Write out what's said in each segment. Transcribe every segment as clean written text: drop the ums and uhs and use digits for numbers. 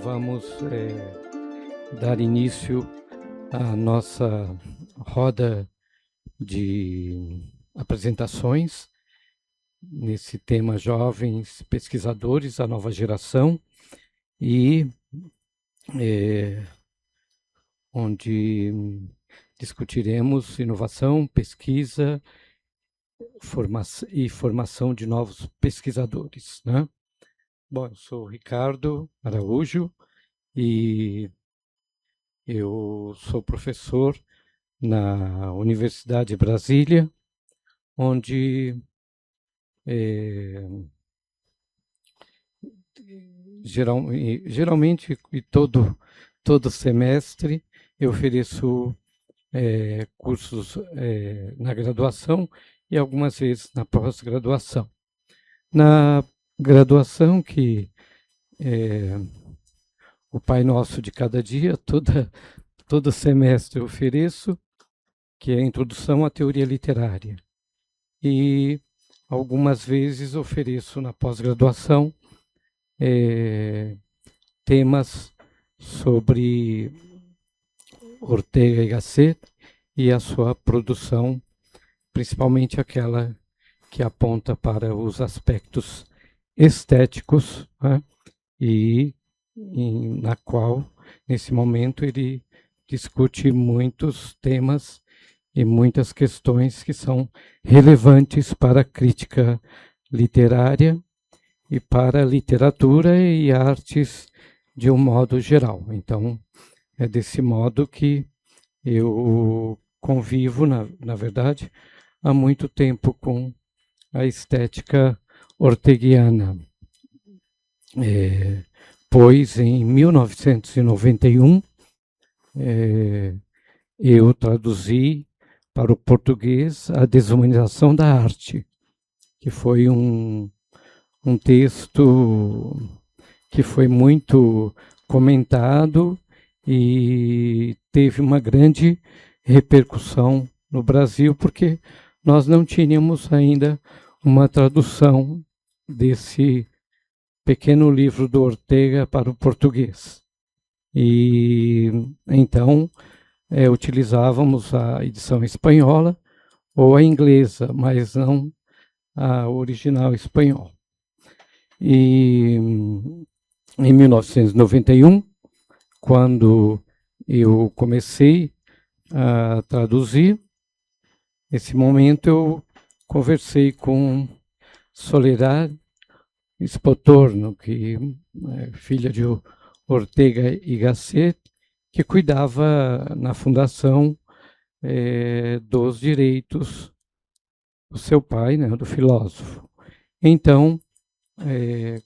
vamos dar início à nossa roda de apresentações nesse tema Jovens Pesquisadores, a Nova Geração, e onde discutiremos inovação, pesquisa e formação de novos pesquisadores, né? Bom, eu sou Ricardo Araújo e eu sou professor na Universidade de Brasília, onde geralmente e todo semestre eu ofereço cursos na graduação e algumas vezes na pós-graduação. Na graduação, que o Pai Nosso de Cada Dia, todo semestre eu ofereço, que é a Introdução à Teoria Literária. E algumas vezes ofereço na pós-graduação temas sobre Ortega y Gasset e a sua produção, principalmente aquela que aponta para os aspectos estéticos, né? E na qual, nesse momento, ele discute muitos temas e muitas questões que são relevantes para a crítica literária e para a literatura e artes de um modo geral. Então, é desse modo que eu convivo, na verdade, há muito tempo com a estética orteguiana. Pois, em 1991, eu traduzi para o português A Desumanização da Arte, que foi um texto que foi muito comentado e teve uma grande repercussão no Brasil, porque nós não tínhamos ainda uma tradução desse pequeno livro do Ortega para o português. E então utilizávamos a edição espanhola ou a inglesa, mas não a original espanhol. E em 1991, quando eu comecei a traduzir, nesse momento eu conversei com Soledad Spotorno, que é filha de Ortega y Gasset, que cuidava na fundação dos direitos do seu pai, né, do filósofo. Então,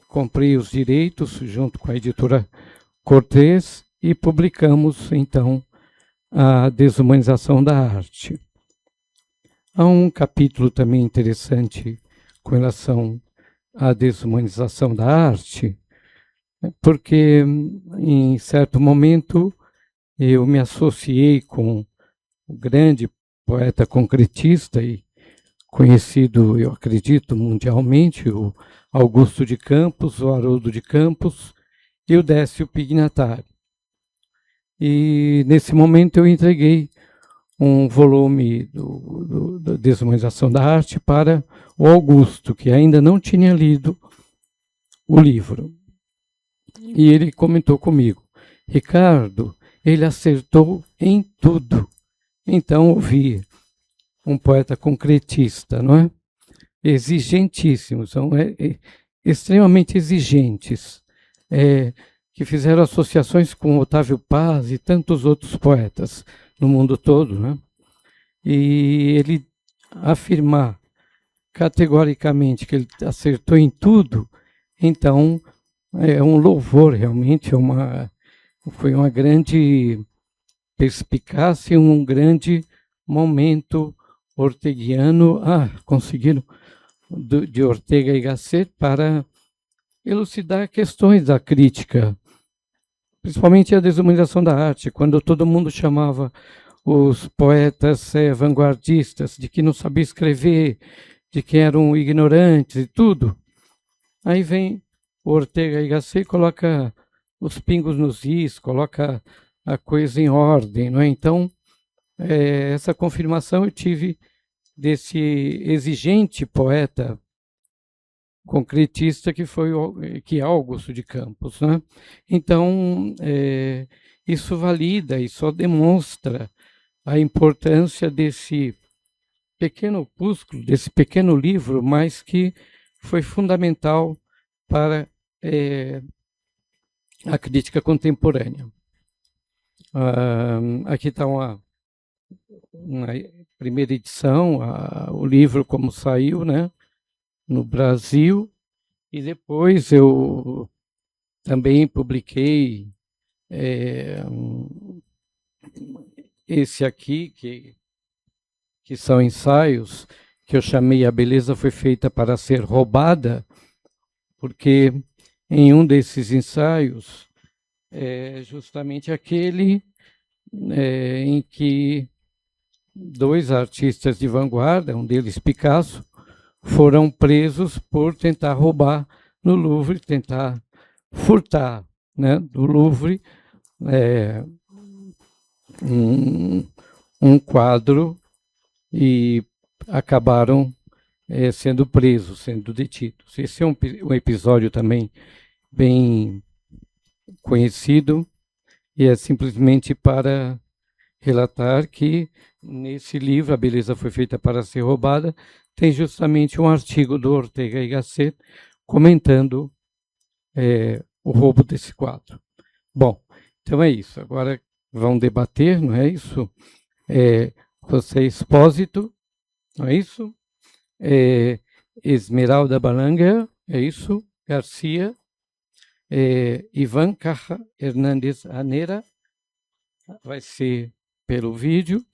comprei os direitos junto com a editora Cortez e publicamos, então, A Desumanização da Arte. Há um capítulo também interessante com relação à desumanização da arte, porque, em certo momento, eu me associei com o grande poeta concretista e conhecido, eu acredito, mundialmente, o Augusto de Campos, o Haroldo de Campos e o Décio Pignatari. E, nesse momento, eu entreguei um volume da Desumanização da Arte para o Augusto, que ainda não tinha lido o livro. E ele comentou comigo: Ricardo, ele acertou em tudo. Então, ouvi um poeta concretista, não é? Exigentíssimo, são extremamente exigentes, que fizeram associações com Otávio Paz e tantos outros poetas no mundo todo, né? E ele afirmar categoricamente que ele acertou em tudo, então é um louvor, realmente, foi uma grande perspicácia, um grande momento orteguiano, conseguiram, de Ortega y Gasset, para elucidar questões da crítica, principalmente a desumanização da arte, quando todo mundo chamava os poetas vanguardistas de que não sabiam escrever, de que eram ignorantes e tudo. Aí vem o Ortega y Gasset e coloca os pingos nos is, coloca a coisa em ordem, não é? Então, essa confirmação eu tive desse exigente poeta concretista que é Augusto de Campos, né? Então, isso valida e só demonstra a importância desse pequeno opúsculo, desse pequeno livro, mas que foi fundamental para a crítica contemporânea. Aqui está uma primeira edição, o livro como saiu, né, no Brasil, e depois eu também publiquei esse aqui, que são ensaios, que eu chamei A Beleza Foi Feita para Ser Roubada, porque em um desses ensaios é justamente aquele em que dois artistas de vanguarda, um deles Picasso, foram presos por tentar roubar no Louvre, tentar furtar, né, do Louvre um quadro, e acabaram sendo presos, sendo detidos. Esse é um episódio também bem conhecido, e é simplesmente para relatar que nesse livro, A Beleza Foi Feita para Ser Roubada, tem justamente um artigo do Ortega y Gasset comentando o roubo desse quadro. Bom, então é isso. Agora vão debater, não é isso? José Expósito, não é isso? Esmeralda Balanger, é isso? Garcia, Ivan Caja Hernández Anera, vai ser pelo vídeo,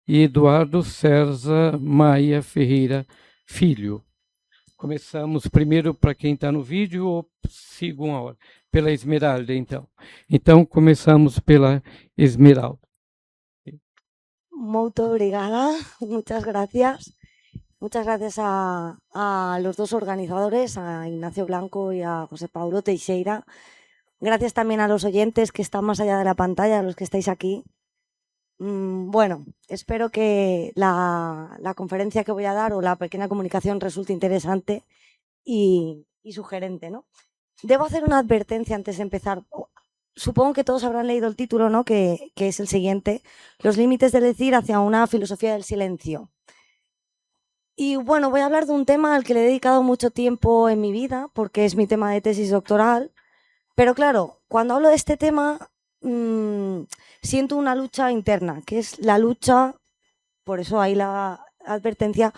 e Eduardo César Maia Ferreira Filho. Começamos primeiro para quem está no vídeo ou sigo uma hora? Pela Esmeralda, então. Então, começamos pela Esmeralda. Muito obrigada, muchas gracias. Muchas gracias a los dos organizadores, a Ignacio Blanco y a José Paulo Teixeira. Gracias también a los oyentes que están más allá de la pantalla, a los que estáis aquí. Bueno, espero que la conferencia que voy a dar o la pequeña comunicación resulte interesante y sugerente, ¿no? Debo hacer una advertencia antes de empezar. Supongo que todos habrán leído el título, ¿no? Que es el siguiente: Los límites del decir hacia una filosofía del silencio. Y bueno, voy a hablar de un tema al que le he dedicado mucho tiempo en mi vida, porque es mi tema de tesis doctoral. Pero claro, cuando hablo de este tema, siento una lucha interna, que es la lucha, por eso hay la advertencia,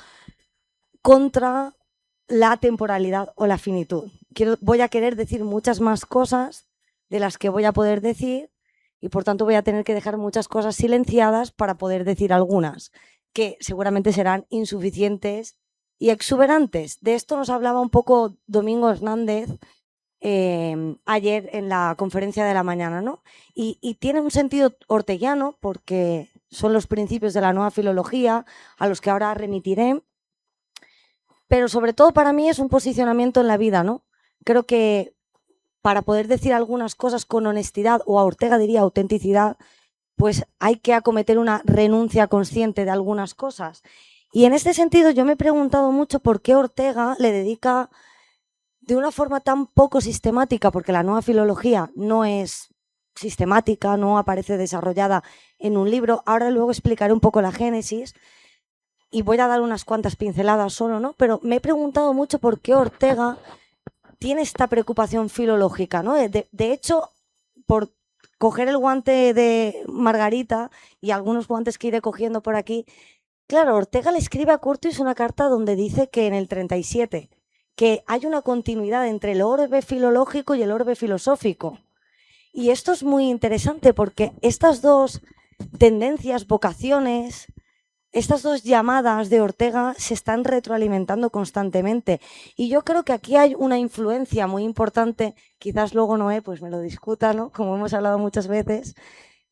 contra la temporalidad o la finitud. Voy a querer decir muchas más cosas de las que voy a poder decir, y por tanto voy a tener que dejar muchas cosas silenciadas para poder decir algunas, que seguramente serán insuficientes y exuberantes. De esto nos hablaba un poco Domingo Hernández ayer en la conferencia de la mañana, ¿no? Y tiene un sentido orteguiano, porque son los principios de la nueva filología a los que ahora remitiré, pero sobre todo para mí es un posicionamiento en la vida, ¿no? Creo que para poder decir algunas cosas con honestidad, o a Ortega diría autenticidad, pues hay que acometer una renuncia consciente de algunas cosas. Y en este sentido yo me he preguntado mucho por qué Ortega le dedica de una forma tan poco sistemática, porque la nueva filología no es sistemática, no aparece desarrollada en un libro. Ahora luego explicaré un poco la génesis y voy a dar unas cuantas pinceladas solo, ¿no? Pero me he preguntado mucho por qué Ortega tiene esta preocupación filológica, ¿no? De hecho, por coger el guante de Margarita y algunos guantes que iré cogiendo por aquí, claro, Ortega le escribe a Curtis una carta donde dice que en el 37, que hay una continuidad entre el orbe filológico y el orbe filosófico. Y esto es muy interesante porque estas dos tendencias, vocaciones, estas dos llamadas de Ortega se están retroalimentando constantemente. Y yo creo que aquí hay una influencia muy importante, quizás luego Noé pues me lo discuta, ¿no? Como hemos hablado muchas veces,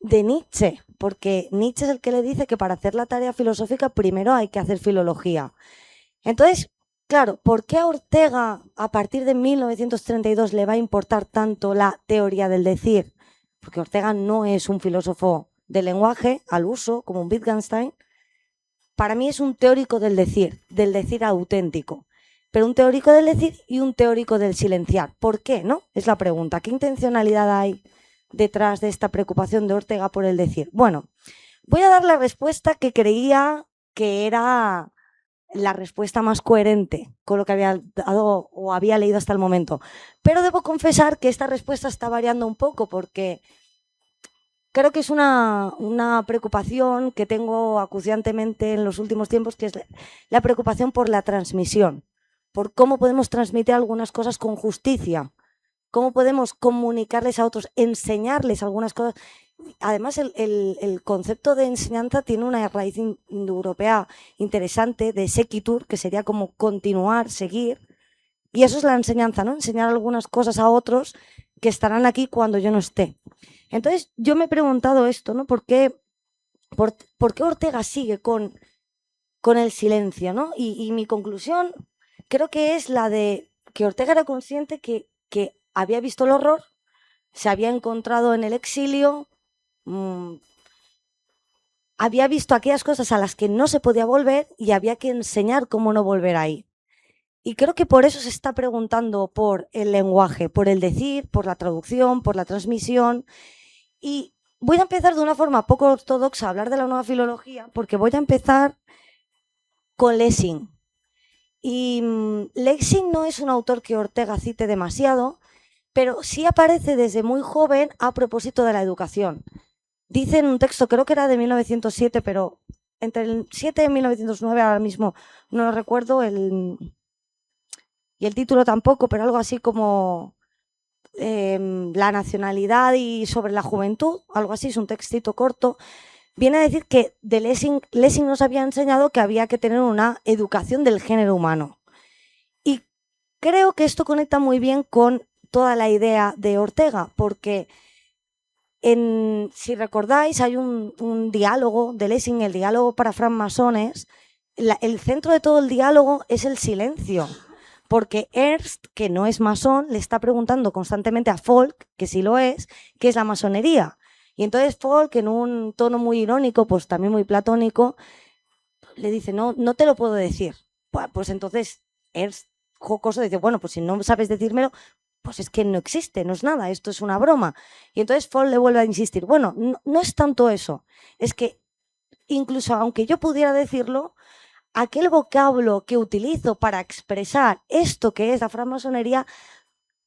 de Nietzsche, porque Nietzsche es el que le dice que para hacer la tarea filosófica primero hay que hacer filología. Entonces, claro, ¿por qué a Ortega a partir de 1932 le va a importar tanto la teoría del decir? Porque Ortega no es un filósofo del lenguaje al uso, como un Wittgenstein. Para mí es un teórico del decir auténtico. Pero un teórico del decir y un teórico del silenciar. ¿Por qué? ¿No? Es la pregunta. ¿Qué intencionalidad hay detrás de esta preocupación de Ortega por el decir? Bueno, voy a dar la respuesta que creía que era la respuesta más coherente con lo que había dado o había leído hasta el momento. Pero debo confesar que esta respuesta está variando un poco porque creo que es una preocupación que tengo acuciantemente en los últimos tiempos, que es la preocupación por la transmisión, por cómo podemos transmitir algunas cosas con justicia, cómo podemos comunicarles a otros, enseñarles algunas cosas. Además, el concepto de enseñanza tiene una raíz indoeuropea interesante de sequitur, que sería como continuar, seguir. Y eso es la enseñanza, ¿no? Enseñar algunas cosas a otros que estarán aquí cuando yo no esté. Entonces, yo me he preguntado esto, ¿no? ¿Por qué Ortega sigue con el silencio, ¿no? Y mi conclusión creo que es la de que Ortega era consciente que había visto el horror, se había encontrado en el exilio, había visto aquellas cosas a las que no se podía volver y había que enseñar cómo no volver ahí. Y creo que por eso se está preguntando por el lenguaje, por el decir, por la traducción, por la transmisión. Y voy a empezar de una forma poco ortodoxa a hablar de la nueva filología, porque voy a empezar con Lessing. Y Lessing no es un autor que Ortega cite demasiado, pero sí aparece desde muy joven a propósito de la educación. Dice en un texto, creo que era de 1907, pero entre el 7 y 1909, ahora mismo no lo recuerdo, y el título tampoco, pero algo así como la nacionalidad y sobre la juventud, algo así, es un textito corto. Viene a decir que de Lessing nos había enseñado que había que tener una educación del género humano. Y creo que esto conecta muy bien con toda la idea de Ortega, porque si recordáis, hay un diálogo de Lessing, el diálogo para francmasones. El centro de todo el diálogo es el silencio, porque Ernst, que no es masón, le está preguntando constantemente a Folk, que sí lo es, qué es la masonería. Y entonces Folk, en un tono muy irónico, pues también muy platónico, le dice, no te lo puedo decir. Pues entonces Ernst, jocoso, dice, bueno, pues si no sabes decírmelo, pues es que no existe, no es nada, esto es una broma. Y entonces Folk le vuelve a insistir, bueno, no es tanto eso, es que incluso aunque yo pudiera decirlo, aquel vocablo que utilizo para expresar esto que es la francmasonería,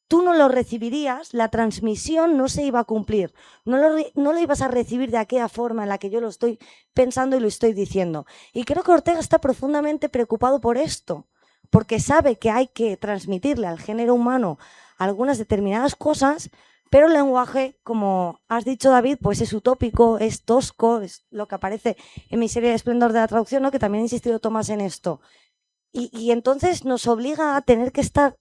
tú no lo recibirías, la transmisión no se iba a cumplir, no lo ibas a recibir de aquella forma en la que yo lo estoy pensando y lo estoy diciendo. Y creo que Ortega está profundamente preocupado por esto, porque sabe que hay que transmitirle al género humano algunas determinadas cosas, pero el lenguaje, como has dicho, David, pues es utópico, es tosco, es lo que aparece en mi serie de Esplendor de la Traducción, ¿no? Que también ha insistido Tomás en esto. Y entonces nos obliga a tener que estar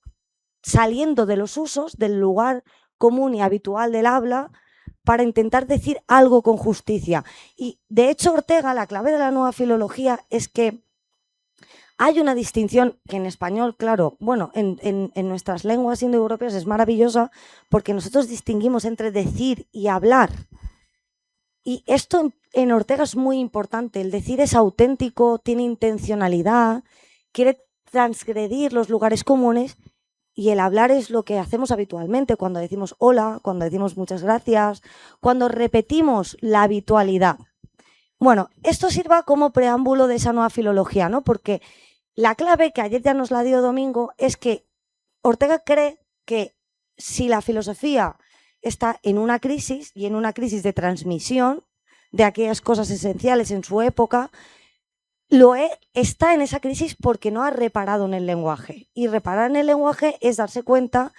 saliendo de los usos, del lugar común y habitual del habla, para intentar decir algo con justicia. Y de hecho, Ortega, la clave de la nueva filología es que hay una distinción que en español, claro, bueno, en nuestras lenguas indoeuropeas es maravillosa porque nosotros distinguimos entre decir y hablar. Y esto en Ortega es muy importante. El decir es auténtico, tiene intencionalidad, quiere transgredir los lugares comunes, y el hablar es lo que hacemos habitualmente cuando decimos hola, cuando decimos muchas gracias, cuando repetimos la habitualidad. Bueno, esto sirva como preámbulo de esa nueva filología, ¿no? Porque la clave, que ayer ya nos la dio Domingo, es que Ortega cree que si la filosofía está en una crisis, y en una crisis de transmisión de aquellas cosas esenciales en su época, está en esa crisis porque no ha reparado en el lenguaje. Y reparar en el lenguaje es darse cuenta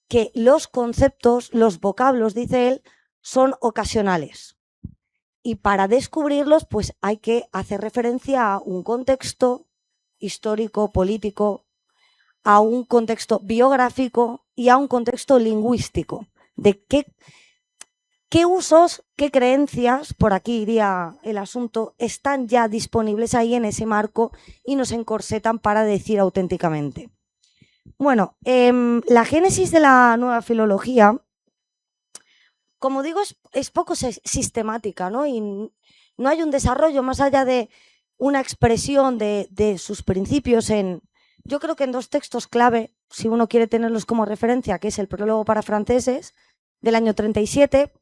que los conceptos, los vocablos, dice él, son ocasionales. Y para descubrirlos, pues hay que hacer referencia a un contexto histórico, político, a un contexto biográfico y a un contexto lingüístico. ¿Qué usos, qué creencias, por aquí iría el asunto, están ya disponibles ahí en ese marco y nos encorsetan para decir auténticamente? Bueno, la génesis de la nueva filología, como digo, es poco sistemática, ¿no? Y no hay un desarrollo más allá de una expresión de sus principios yo creo que en dos textos clave, si uno quiere tenerlos como referencia, que es el prólogo para franceses del año 37,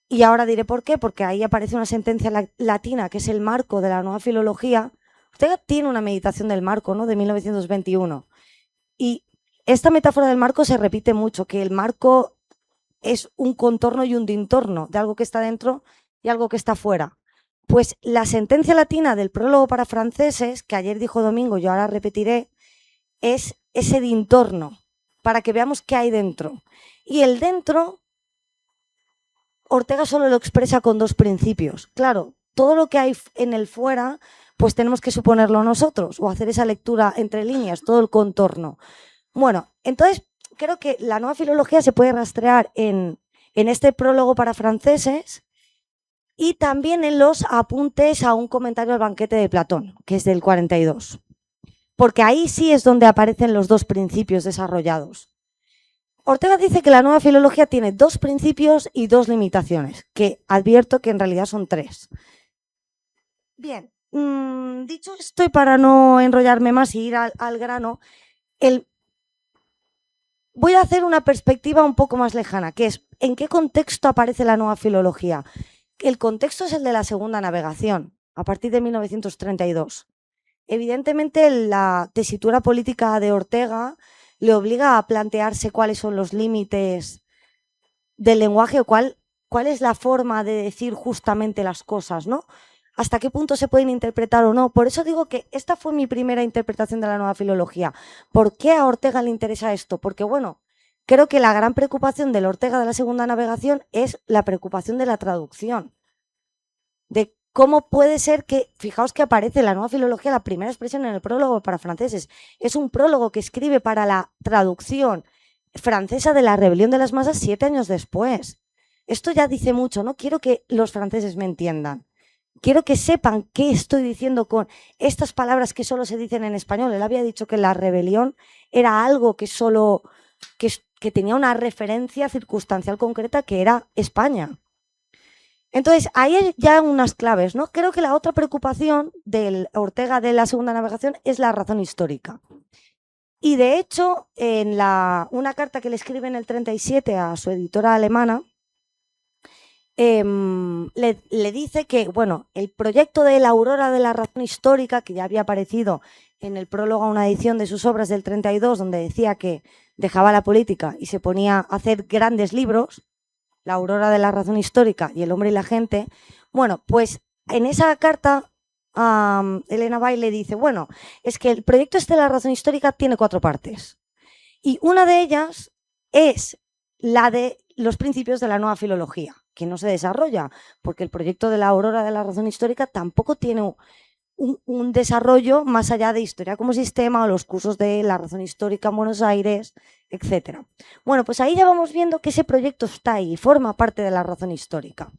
y ahora diré por qué, porque ahí aparece una sentencia latina que es el marco de la nueva filología. Ortega tiene una meditación del marco, ¿no?, de 1921. Y esta metáfora del marco se repite mucho, que el marco es un contorno y un dintorno de algo que está dentro y algo que está fuera. Pues la sentencia latina del prólogo para franceses, que ayer dijo Domingo, yo ahora repetiré, es ese dintorno, para que veamos qué hay dentro. Y el dentro, Ortega solo lo expresa con dos principios. Claro, todo lo que hay en el fuera, pues tenemos que suponerlo nosotros o hacer esa lectura entre líneas, todo el contorno. Bueno, entonces creo que la nueva filología se puede rastrear en este prólogo para franceses y también en los apuntes a un comentario al banquete de Platón, que es del 42. Porque ahí sí es donde aparecen los dos principios desarrollados. Ortega dice que la nueva filología tiene dos principios y dos limitaciones, que advierto que en realidad son tres. Bien, dicho esto y para no enrollarme más y ir al grano, voy a hacer una perspectiva un poco más lejana, que es ¿en qué contexto aparece la nueva filología? El contexto es el de la segunda navegación, a partir de 1932. Evidentemente, la tesitura política de Ortega le obliga a plantearse cuáles son los límites del lenguaje o cuál es la forma de decir justamente las cosas, ¿no? Hasta qué punto se pueden interpretar o no. Por eso digo que esta fue mi primera interpretación de la nueva filología. ¿Por qué a Ortega le interesa esto? Porque, bueno, creo que la gran preocupación del Ortega de la segunda navegación es la preocupación de la traducción. De cómo puede ser que, fijaos que aparece la nueva filología, la primera expresión en el prólogo para franceses. Es un prólogo que escribe para la traducción francesa de la rebelión de las masas 7 años después. Esto ya dice mucho, ¿no? Quiero que los franceses me entiendan. Quiero que sepan qué estoy diciendo con estas palabras que solo se dicen en español. Él había dicho que la rebelión era algo que solo, que tenía una referencia circunstancial concreta, que era España. Entonces, ahí hay ya unas claves, ¿no? Creo que la otra preocupación del Ortega de la segunda navegación es la razón histórica. Y de hecho, en una carta que le escribe en el 37 a su editora alemana, le dice que, bueno, el proyecto de la aurora de la razón histórica, que ya había aparecido en el prólogo a una edición de sus obras del 32, donde decía que dejaba la política y se ponía a hacer grandes libros, la aurora de la razón histórica y el hombre y la gente. Bueno, pues en esa carta Elena Bay le dice, bueno, es que el proyecto este de la razón histórica tiene 4 partes. Y una de ellas es la de los principios de la nueva filología, que no se desarrolla, porque el proyecto de la aurora de la razón histórica tampoco tiene un desarrollo más allá de historia como sistema o los cursos de la razón histórica en Buenos Aires, etc. Bueno, pues ahí ya vamos viendo que ese proyecto está ahí, forma parte de la razón histórica.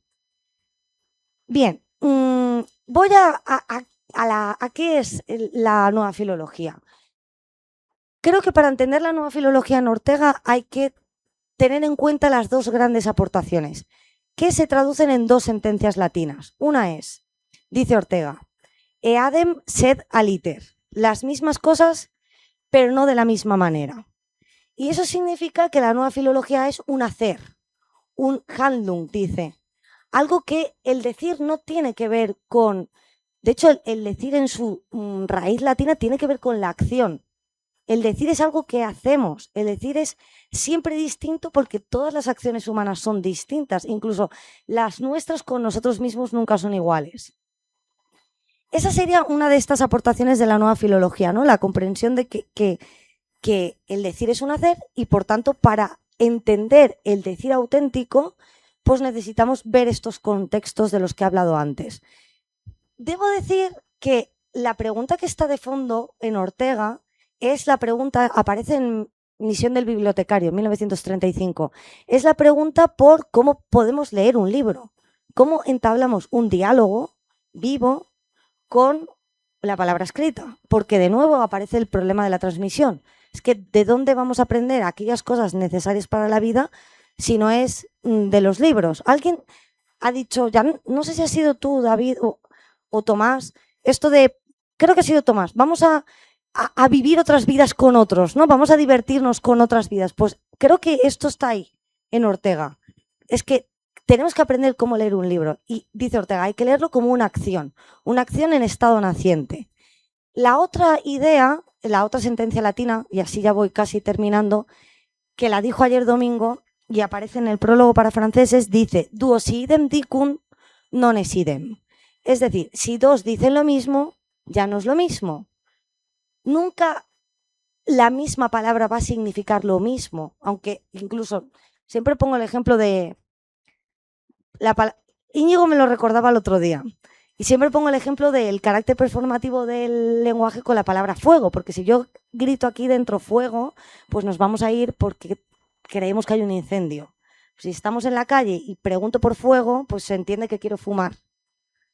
Bien, voy a qué es la nueva filología. Creo que para entender la nueva filología en Ortega hay que tener en cuenta las dos grandes aportaciones, que se traducen en dos sentencias latinas. Una es, dice Ortega, eadem sed aliter, las mismas cosas, pero no de la misma manera. Y eso significa que la nueva filología es un hacer, un Handlung, dice. Algo que el decir no tiene que ver con... De hecho, el decir en su raíz latina tiene que ver con la acción. El decir es algo que hacemos. El decir es siempre distinto porque todas las acciones humanas son distintas. Incluso las nuestras con nosotros mismos nunca son iguales. Esa sería una de estas aportaciones de la nueva filología, ¿no? La comprensión de que el decir es un hacer y, por tanto, para entender el decir auténtico, pues necesitamos ver estos contextos de los que he hablado antes. Debo decir que la pregunta que está de fondo en Ortega es la pregunta, aparece Misión del bibliotecario, 1935. Es la pregunta por cómo podemos leer un libro, cómo entablamos un diálogo vivo con la palabra escrita, porque de nuevo aparece el problema de la transmisión. Es que ¿de dónde vamos a aprender aquellas cosas necesarias para la vida si no es de los libros? Alguien ha dicho, ya no sé si ha sido tú, David, o Tomás, esto de, creo que ha sido Tomás, vamos a vivir otras vidas con otros, ¿no? Vamos a divertirnos con otras vidas. Pues creo que esto está ahí, en Ortega. Es que tenemos que aprender cómo leer un libro. Y dice Ortega, hay que leerlo como una acción en estado naciente. La otra idea, la otra sentencia latina, y así ya voy casi terminando, que la dijo ayer domingo y aparece en el prólogo para franceses, dice, duo si idem dicun, non es idem. Es decir, si dos dicen lo mismo, ya no es lo mismo. Nunca la misma palabra va a significar lo mismo, aunque incluso siempre pongo el ejemplo de Íñigo me lo recordaba el otro día, y siempre pongo el ejemplo del carácter performativo del lenguaje con la palabra fuego, porque si yo grito aquí dentro fuego, pues nos vamos a ir porque creemos que hay un incendio. Si estamos en la calle y pregunto por fuego, pues se entiende que quiero fumar,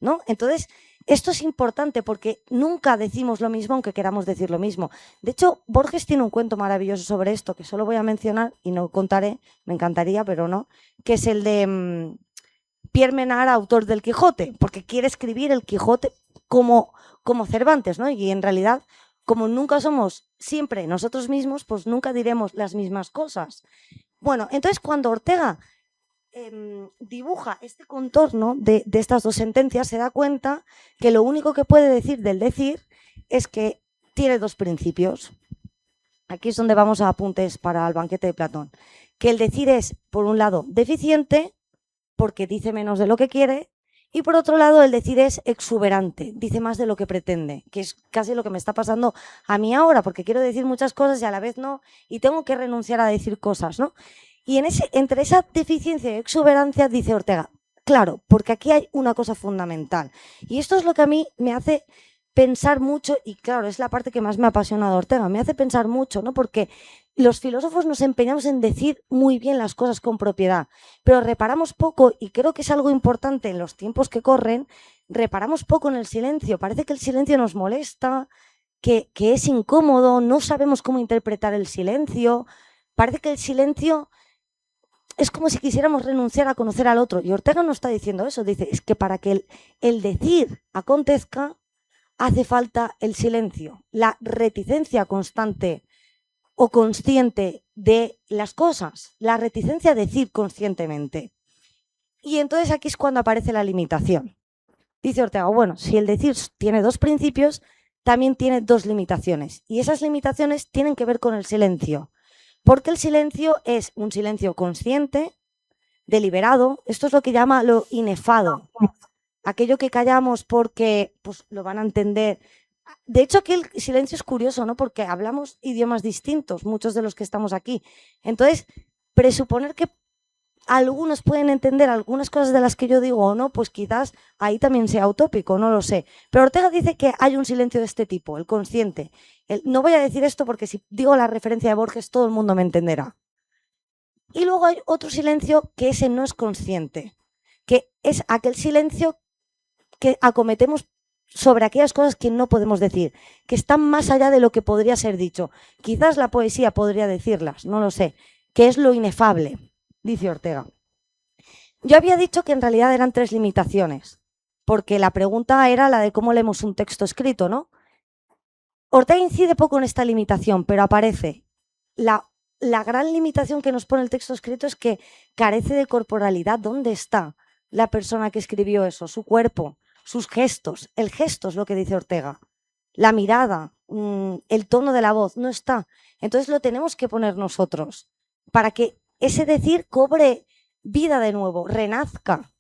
¿no? Entonces, esto es importante porque nunca decimos lo mismo aunque queramos decir lo mismo. De hecho, Borges tiene un cuento maravilloso sobre esto que solo voy a mencionar y no contaré, me encantaría, pero no, que es el de Pierre Menard, autor del Quijote, porque quiere escribir el Quijote como Cervantes, ¿no? Y en realidad, como nunca somos siempre nosotros mismos, pues nunca diremos las mismas cosas. Bueno, entonces cuando Ortega dibuja este contorno de estas dos sentencias, se da cuenta que lo único que puede decir del decir es que tiene dos principios. Aquí es donde vamos a apuntes para el banquete de Platón. Que el decir es, por un lado, deficiente, porque dice menos de lo que quiere, y por otro lado, el decir es exuberante, dice más de lo que pretende, que es casi lo que me está pasando a mí ahora, porque quiero decir muchas cosas y a la vez no, y tengo que renunciar a decir cosas, ¿no? Y entre esa deficiencia y exuberancia, dice Ortega, claro, porque aquí hay una cosa fundamental. Y esto es lo que a mí me hace pensar mucho, y claro, es la parte que más me apasiona de Ortega, me hace pensar mucho, ¿no? Porque los filósofos nos empeñamos en decir muy bien las cosas con propiedad, pero reparamos poco, y creo que es algo importante en los tiempos que corren, reparamos poco en el silencio. Parece que el silencio nos molesta, que es incómodo, no sabemos cómo interpretar el silencio, parece que el silencio es como si quisiéramos renunciar a conocer al otro. Y Ortega no está diciendo eso, dice, es que para que el decir acontezca, hace falta el silencio, la reticencia constante o consciente de las cosas, la reticencia a decir conscientemente. Y entonces aquí es cuando aparece la limitación. Dice Ortega, bueno, si el decir tiene dos principios, también tiene dos limitaciones. Y esas limitaciones tienen que ver con el silencio. Porque el silencio es un silencio consciente, deliberado. Esto es lo que llama lo inefado. Aquello que callamos porque pues, lo van a entender. De hecho, aquí el silencio es curioso, ¿no? Porque hablamos idiomas distintos, muchos de los que estamos aquí. Entonces, presuponer que algunos pueden entender algunas cosas de las que yo digo o no, pues quizás ahí también sea utópico, no lo sé. Pero Ortega dice que hay un silencio de este tipo, el consciente. No voy a decir esto porque si digo la referencia de Borges todo el mundo me entenderá. Y luego hay otro silencio que ese no es consciente, que es aquel silencio que acometemos sobre aquellas cosas que no podemos decir, que están más allá de lo que podría ser dicho. Quizás la poesía podría decirlas, no lo sé, que es lo inefable, dice Ortega. Yo había dicho que en realidad eran tres limitaciones, porque la pregunta era la de cómo leemos un texto escrito, ¿no? Ortega incide poco en esta limitación, pero aparece. La gran limitación que nos pone el texto escrito es que carece de corporalidad. ¿Dónde está la persona que escribió eso? Su cuerpo, sus gestos. El gesto es lo que dice Ortega. La mirada, el tono de la voz, no está. Entonces lo tenemos que poner nosotros para que ese decir cobre vida de nuevo, renazca.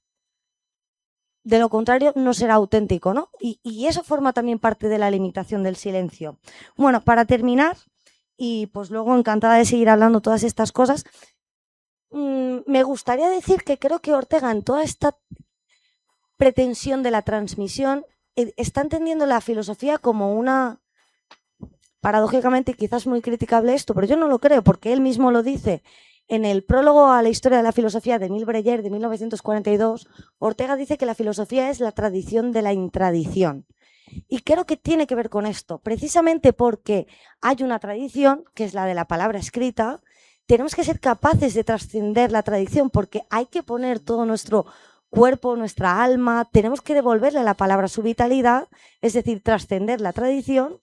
De lo contrario, no será auténtico, ¿no? Y eso forma también parte de la limitación del silencio. Bueno, para terminar, y pues luego encantada de seguir hablando todas estas cosas, me gustaría decir que creo que Ortega en toda esta pretensión de la transmisión está entendiendo la filosofía como una paradójicamente, quizás muy criticable esto, pero yo no lo creo, porque él mismo lo dice. En el prólogo a la historia de la filosofía de Émile Breyer de 1942, Ortega dice que la filosofía es la tradición de la intradición. Y creo que tiene que ver con esto, precisamente porque hay una tradición, que es la de la palabra escrita. Tenemos que ser capaces de trascender la tradición, porque hay que poner todo nuestro cuerpo, nuestra alma, tenemos que devolverle a la palabra su vitalidad, es decir, trascender la tradición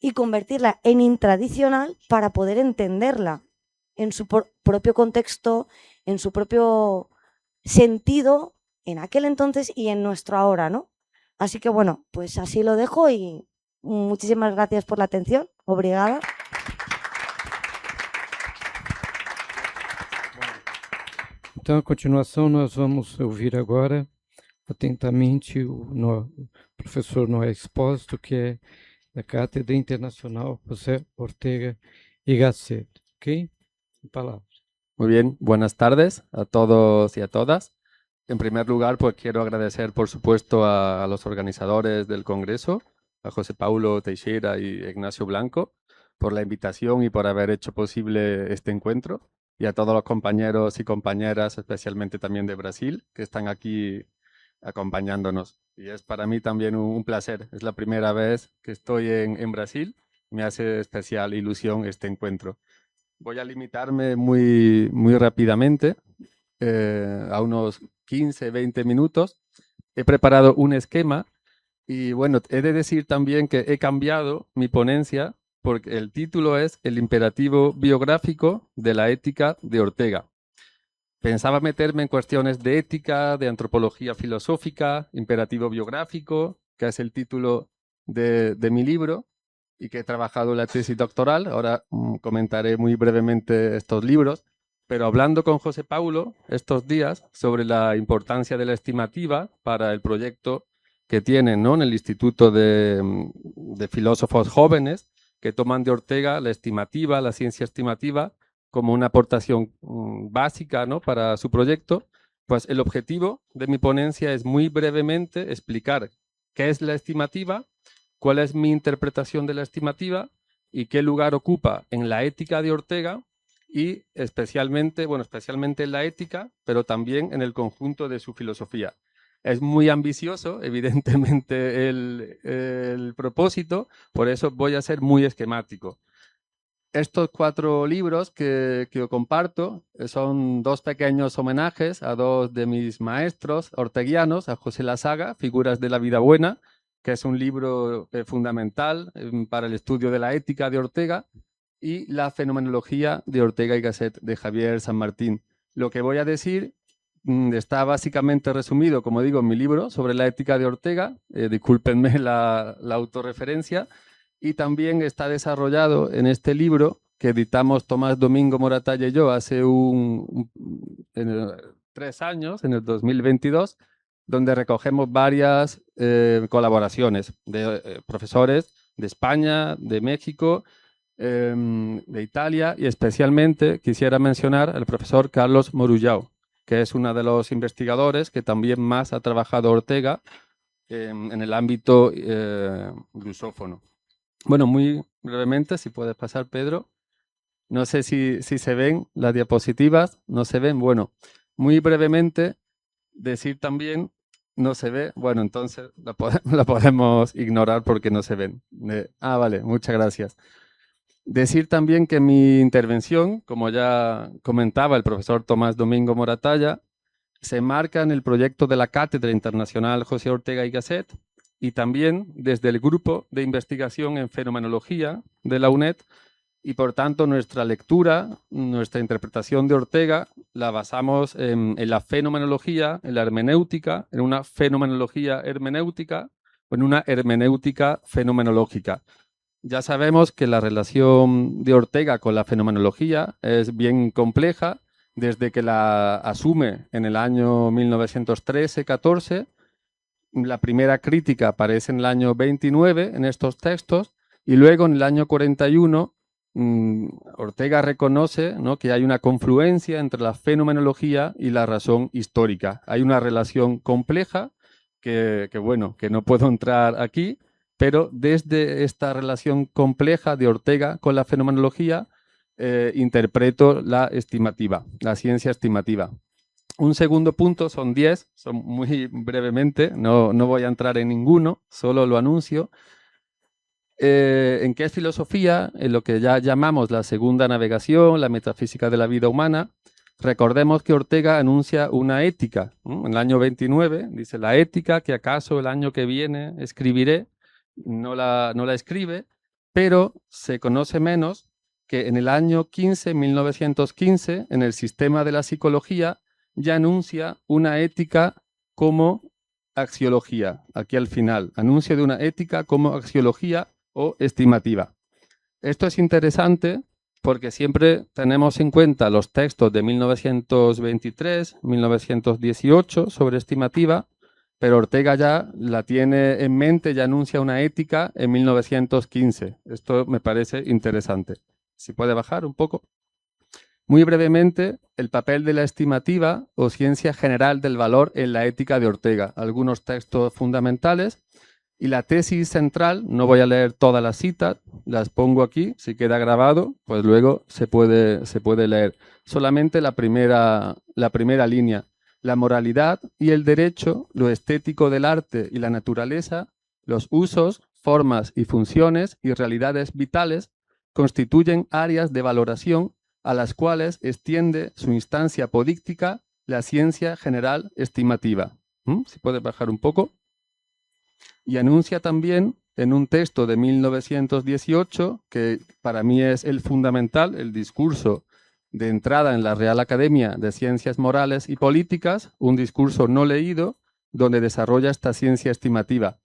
y convertirla en intradicional para poder entenderla en su propio contexto, en su propio sentido, en aquel entonces y en nuestro ahora, ¿no? Así que bueno, pues así lo dejo y muchísimas gracias por la atención. Obrigada. Então, a continuação, nós vamos ouvir agora atentamente o professor Noé Expósito, que é da Cátedra Internacional José Ortega y Gasset. ¿Ok? Palabra. Muy bien, buenas tardes a todos y a todas. En primer lugar, pues quiero agradecer, por supuesto, a los organizadores del Congreso, a José Paulo Teixeira y Ignacio Blanco, por la invitación y por haber hecho posible este encuentro, y a todos los compañeros y compañeras, especialmente también de Brasil, que están aquí acompañándonos. Y es para mí también un placer. Es la primera vez que estoy en Brasil. Me hace especial ilusión este encuentro. Voy a limitarme muy rápidamente a unos 15, 20 minutos. He preparado un esquema y bueno, he de decir también que he cambiado mi ponencia porque el título es El imperativo biográfico de la ética de Ortega. Pensaba meterme en cuestiones de ética, de antropología filosófica, imperativo biográfico, que es el título de mi libro y que he trabajado en la tesis doctoral. Ahora comentaré muy brevemente estos libros, pero hablando con José Paulo estos días sobre la importancia de la estimativa para el proyecto que tienen, ¿no?, en el Instituto de Filósofos Jóvenes, que toman de Ortega la estimativa, la ciencia estimativa, como una aportación básica, ¿no?, para su proyecto, pues el objetivo de mi ponencia es muy brevemente explicar qué es la estimativa, cuál es mi interpretación de la estimativa y qué lugar ocupa en la ética de Ortega y especialmente en la ética, pero también en el conjunto de su filosofía. Es muy ambicioso, evidentemente, el propósito, por eso voy a ser muy esquemático. Estos 4 libros que comparto son 2 pequeños homenajes a 2 de mis maestros orteguianos, a José Lasaga, Figuras de la vida buena, que es un libro fundamental para el estudio de la ética de Ortega, y La fenomenología de Ortega y Gasset, de Javier San Martín. Lo que voy a decir está básicamente resumido, como digo, en mi libro sobre la ética de Ortega, discúlpenme la autorreferencia, y también está desarrollado en este libro que editamos Tomás Domingo Moratalla y yo hace 3 años, en el 2022, donde recogemos varias colaboraciones de profesores de España, de México, de Italia, y especialmente quisiera mencionar al profesor Carlos Morullao, que es uno de los investigadores que también más ha trabajado Ortega en el ámbito lusófono. Bueno, muy brevemente, si puedes pasar, Pedro. No sé si se ven las diapositivas, ¿no se ven? Bueno, muy brevemente, decir también, no se ve, bueno, entonces la podemos ignorar porque no se ven. Vale, muchas gracias. Decir también que mi intervención, como ya comentaba el profesor Tomás Domingo Moratalla, se enmarca en el proyecto de la Cátedra Internacional José Ortega y Gasset y también desde el Grupo de Investigación en Fenomenología de la UNED, y por tanto nuestra lectura, nuestra interpretación de Ortega la basamos en la fenomenología, en la hermenéutica, en una fenomenología hermenéutica o en una hermenéutica fenomenológica. Ya sabemos que la relación de Ortega con la fenomenología es bien compleja, desde que la asume en el año 1913-14. La primera crítica aparece en el año 29 en estos textos, y luego en el año 41 Ortega reconoce, ¿no?, que hay una confluencia entre la fenomenología y la razón histórica. Hay una relación compleja que no puedo entrar aquí, pero desde esta relación compleja de Ortega con la fenomenología, interpreto la estimativa, la ciencia estimativa. Un segundo punto, son 10, son muy brevemente, no voy a entrar en ninguno, solo lo anuncio. ¿En qué es filosofía? En lo que ya llamamos la segunda navegación, la metafísica de la vida humana. Recordemos que Ortega anuncia una ética, ¿no? En el año 29 dice la ética que acaso el año que viene escribiré, no la escribe, pero se conoce menos que en el año 1915, en el sistema de la psicología, ya anuncia una ética como axiología, aquí al final, anuncio de una ética como axiología o estimativa. Esto es interesante porque siempre tenemos en cuenta los textos de 1923, 1918 sobre estimativa, pero Ortega ya la tiene en mente, ya anuncia una ética en 1915. Esto me parece interesante. ¿Se puede bajar un poco? Muy brevemente, el papel de la estimativa o ciencia general del valor en la ética de Ortega. Algunos textos fundamentales. Y la tesis central, no voy a leer todas las citas, las pongo aquí, si queda grabado, pues luego se puede leer. Solamente la primera línea. La moralidad y el derecho, lo estético del arte y la naturaleza, los usos, formas y funciones y realidades vitales constituyen áreas de valoración a las cuales extiende su instancia apodíctica la ciencia general estimativa. Si puedes bajar un poco. Y anuncia también en un texto de 1918, que para mí es el fundamental, el discurso de entrada en la Real Academia de Ciencias Morales y Políticas, un discurso no leído, donde desarrolla esta ciencia estimativa.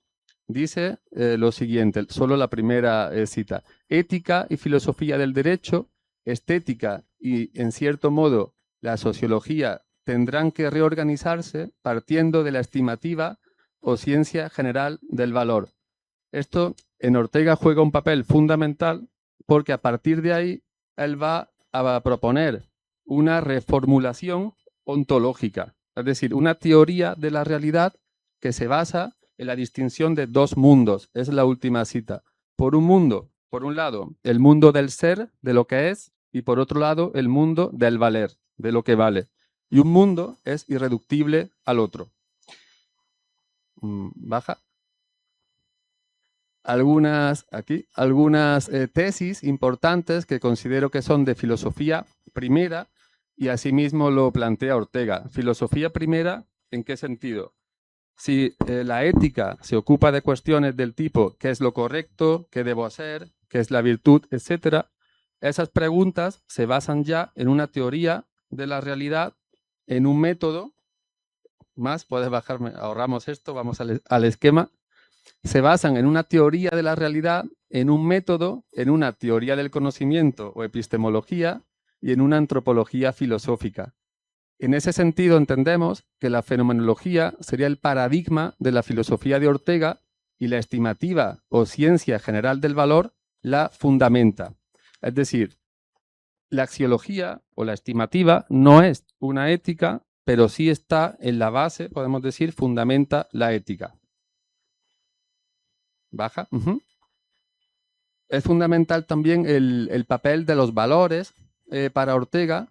Dice lo siguiente, solo la primera cita: ética y filosofía del derecho, estética y, en cierto modo, la sociología tendrán que reorganizarse partiendo de la estimativa o ciencia general del valor. Esto en Ortega juega un papel fundamental porque a partir de ahí él va a proponer una reformulación ontológica, es decir, una teoría de la realidad que se basa en la distinción de dos mundos. Es la última cita. Por un lado, el mundo del ser, de lo que es, y por otro lado, el mundo del valer, de lo que vale. Y un mundo es irreductible al otro. Baja. Algunas tesis importantes que considero que son de filosofía primera y asimismo lo plantea Ortega. Filosofía primera, ¿en qué sentido? Si la ética se ocupa de cuestiones del tipo ¿qué es lo correcto? ¿Qué debo hacer? ¿Qué es la virtud? Etcétera. Esas preguntas se basan ya en una teoría de la realidad, en un método. Más, puedes bajarme, ahorramos esto, vamos al esquema. Se basan en una teoría de la realidad, en un método, en una teoría del conocimiento o epistemología y en una antropología filosófica. En ese sentido entendemos que la fenomenología sería el paradigma de la filosofía de Ortega y la estimativa o ciencia general del valor la fundamenta. Es decir, la axiología o la estimativa no es una ética, pero sí está en la base, podemos decir, fundamenta la ética. Baja. Es fundamental también el papel de los valores para Ortega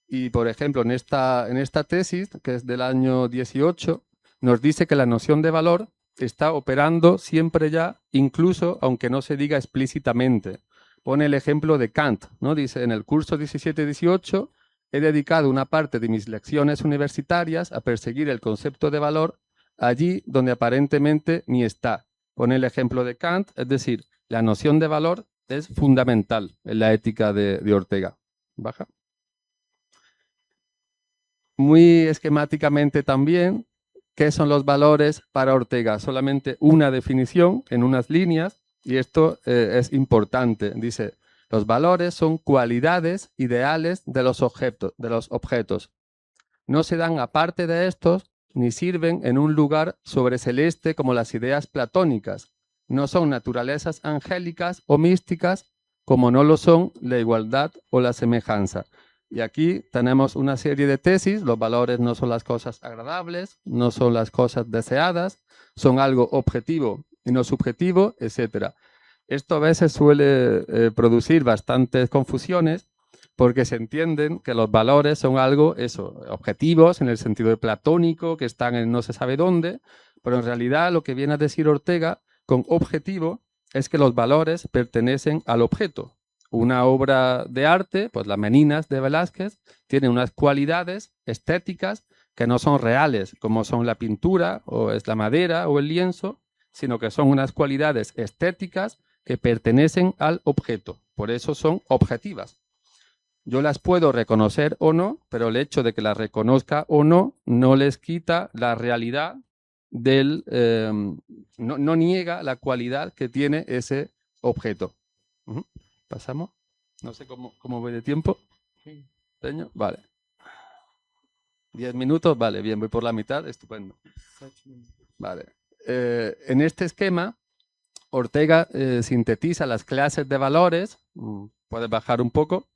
y, por ejemplo, en esta tesis, que es del año 18, nos dice que la noción de valor está operando siempre ya, incluso aunque no se diga explícitamente. Pone el ejemplo de Kant, ¿no? Dice, en el curso 17-18 he dedicado una parte de mis lecciones universitarias a perseguir el concepto de valor allí donde aparentemente ni está. Pone el ejemplo de Kant, es decir, la noción de valor es fundamental en la ética de Ortega. Baja. Muy esquemáticamente también, ¿qué son los valores para Ortega? Solamente una definición en unas líneas, y esto es importante. Dice, los valores son cualidades ideales de los objetos. No se dan aparte de estos, ni sirven en un lugar sobreceleste como las ideas platónicas. No son naturalezas angélicas o místicas, como no lo son la igualdad o la semejanza. Y aquí tenemos una serie de tesis. Los valores no son las cosas agradables, no son las cosas deseadas, son algo objetivo y no subjetivo, etc. Esto a veces suele producir bastantes confusiones porque se entienden que los valores son algo, eso, objetivos en el sentido de platónico, que están en no se sabe dónde, pero en realidad lo que viene a decir Ortega con objetivo es que los valores pertenecen al objeto. Una obra de arte, pues las Meninas de Velázquez, tiene unas cualidades estéticas que no son reales, como son la pintura, o es la madera, o el lienzo, sino que son unas cualidades estéticas que pertenecen al objeto. Por eso son objetivas. Yo las puedo reconocer o no, pero el hecho de que las reconozca o no, no les quita la realidad del... no niega la cualidad que tiene ese objeto. ¿Pasamos? No sé cómo voy de tiempo. Vale. 10 minutos, vale, bien, voy por la mitad, estupendo. Vale. En este esquema, Ortega sintetiza las clases de valores. Puedes bajar un poco.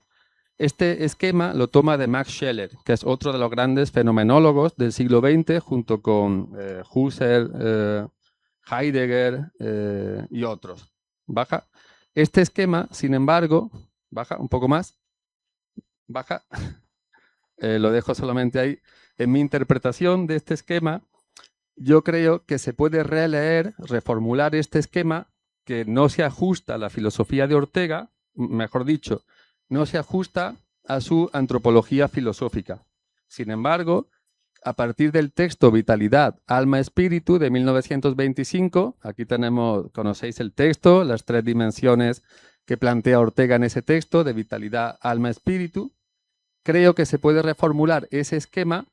Este esquema lo toma de Max Scheler, que es otro de los grandes fenomenólogos del siglo XX, junto con Husserl, Heidegger y otros. Baja. Este esquema, sin embargo, baja un poco más, baja, lo dejo solamente ahí. En mi interpretación de este esquema, yo creo que se puede releer, reformular este esquema que no se ajusta a la filosofía de Ortega, mejor dicho, no se ajusta a su antropología filosófica. Sin embargo, a partir del texto Vitalidad, Alma, Espíritu de 1925, aquí conocéis el texto, las 3 dimensiones que plantea Ortega en ese texto de Vitalidad, Alma, Espíritu, creo que se puede reformular ese esquema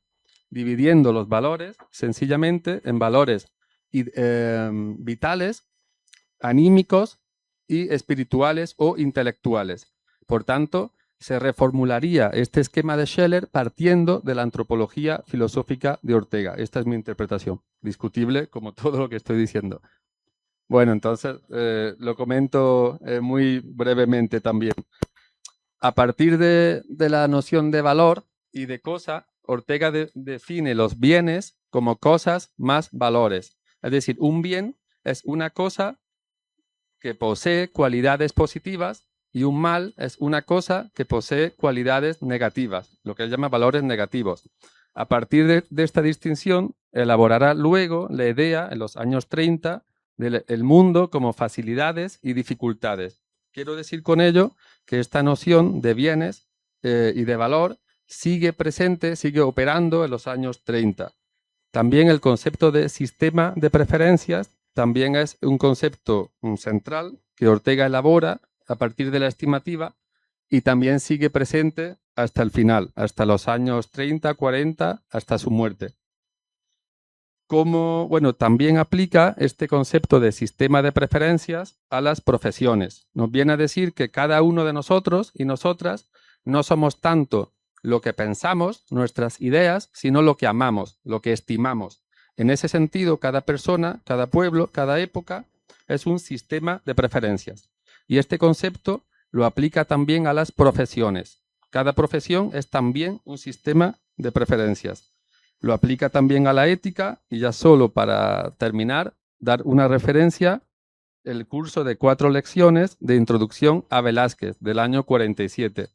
dividiendo los valores sencillamente en valores vitales, anímicos y espirituales o intelectuales. Por tanto, se reformularía este esquema de Scheler partiendo de la antropología filosófica de Ortega. Esta es mi interpretación, discutible como todo lo que estoy diciendo. Bueno, entonces lo comento muy brevemente también. A partir de la noción de valor y de cosa, Ortega define los bienes como cosas más valores. Es decir, un bien es una cosa que posee cualidades positivas y un mal es una cosa que posee cualidades negativas, lo que él llama valores negativos. A partir de esta distinción, elaborará luego la idea, en los años 30, del mundo como facilidades y dificultades. Quiero decir con ello que esta noción de bienes y de valor sigue presente, sigue operando en los años 30. También el concepto de sistema de preferencias también es un concepto central que Ortega elabora a partir de la estimativa y también sigue presente hasta el final, hasta los años 30, 40, hasta su muerte. También aplica este concepto de sistema de preferencias a las profesiones. Nos viene a decir que cada uno de nosotros y nosotras no somos tanto lo que pensamos, nuestras ideas, sino lo que amamos, lo que estimamos. En ese sentido, cada persona, cada pueblo, cada época es un sistema de preferencias. Y este concepto lo aplica también a las profesiones. Cada profesión es también un sistema de preferencias. Lo aplica también a la ética y ya solo para terminar, dar una referencia, el curso de 4 lecciones de introducción a Velázquez del año 47.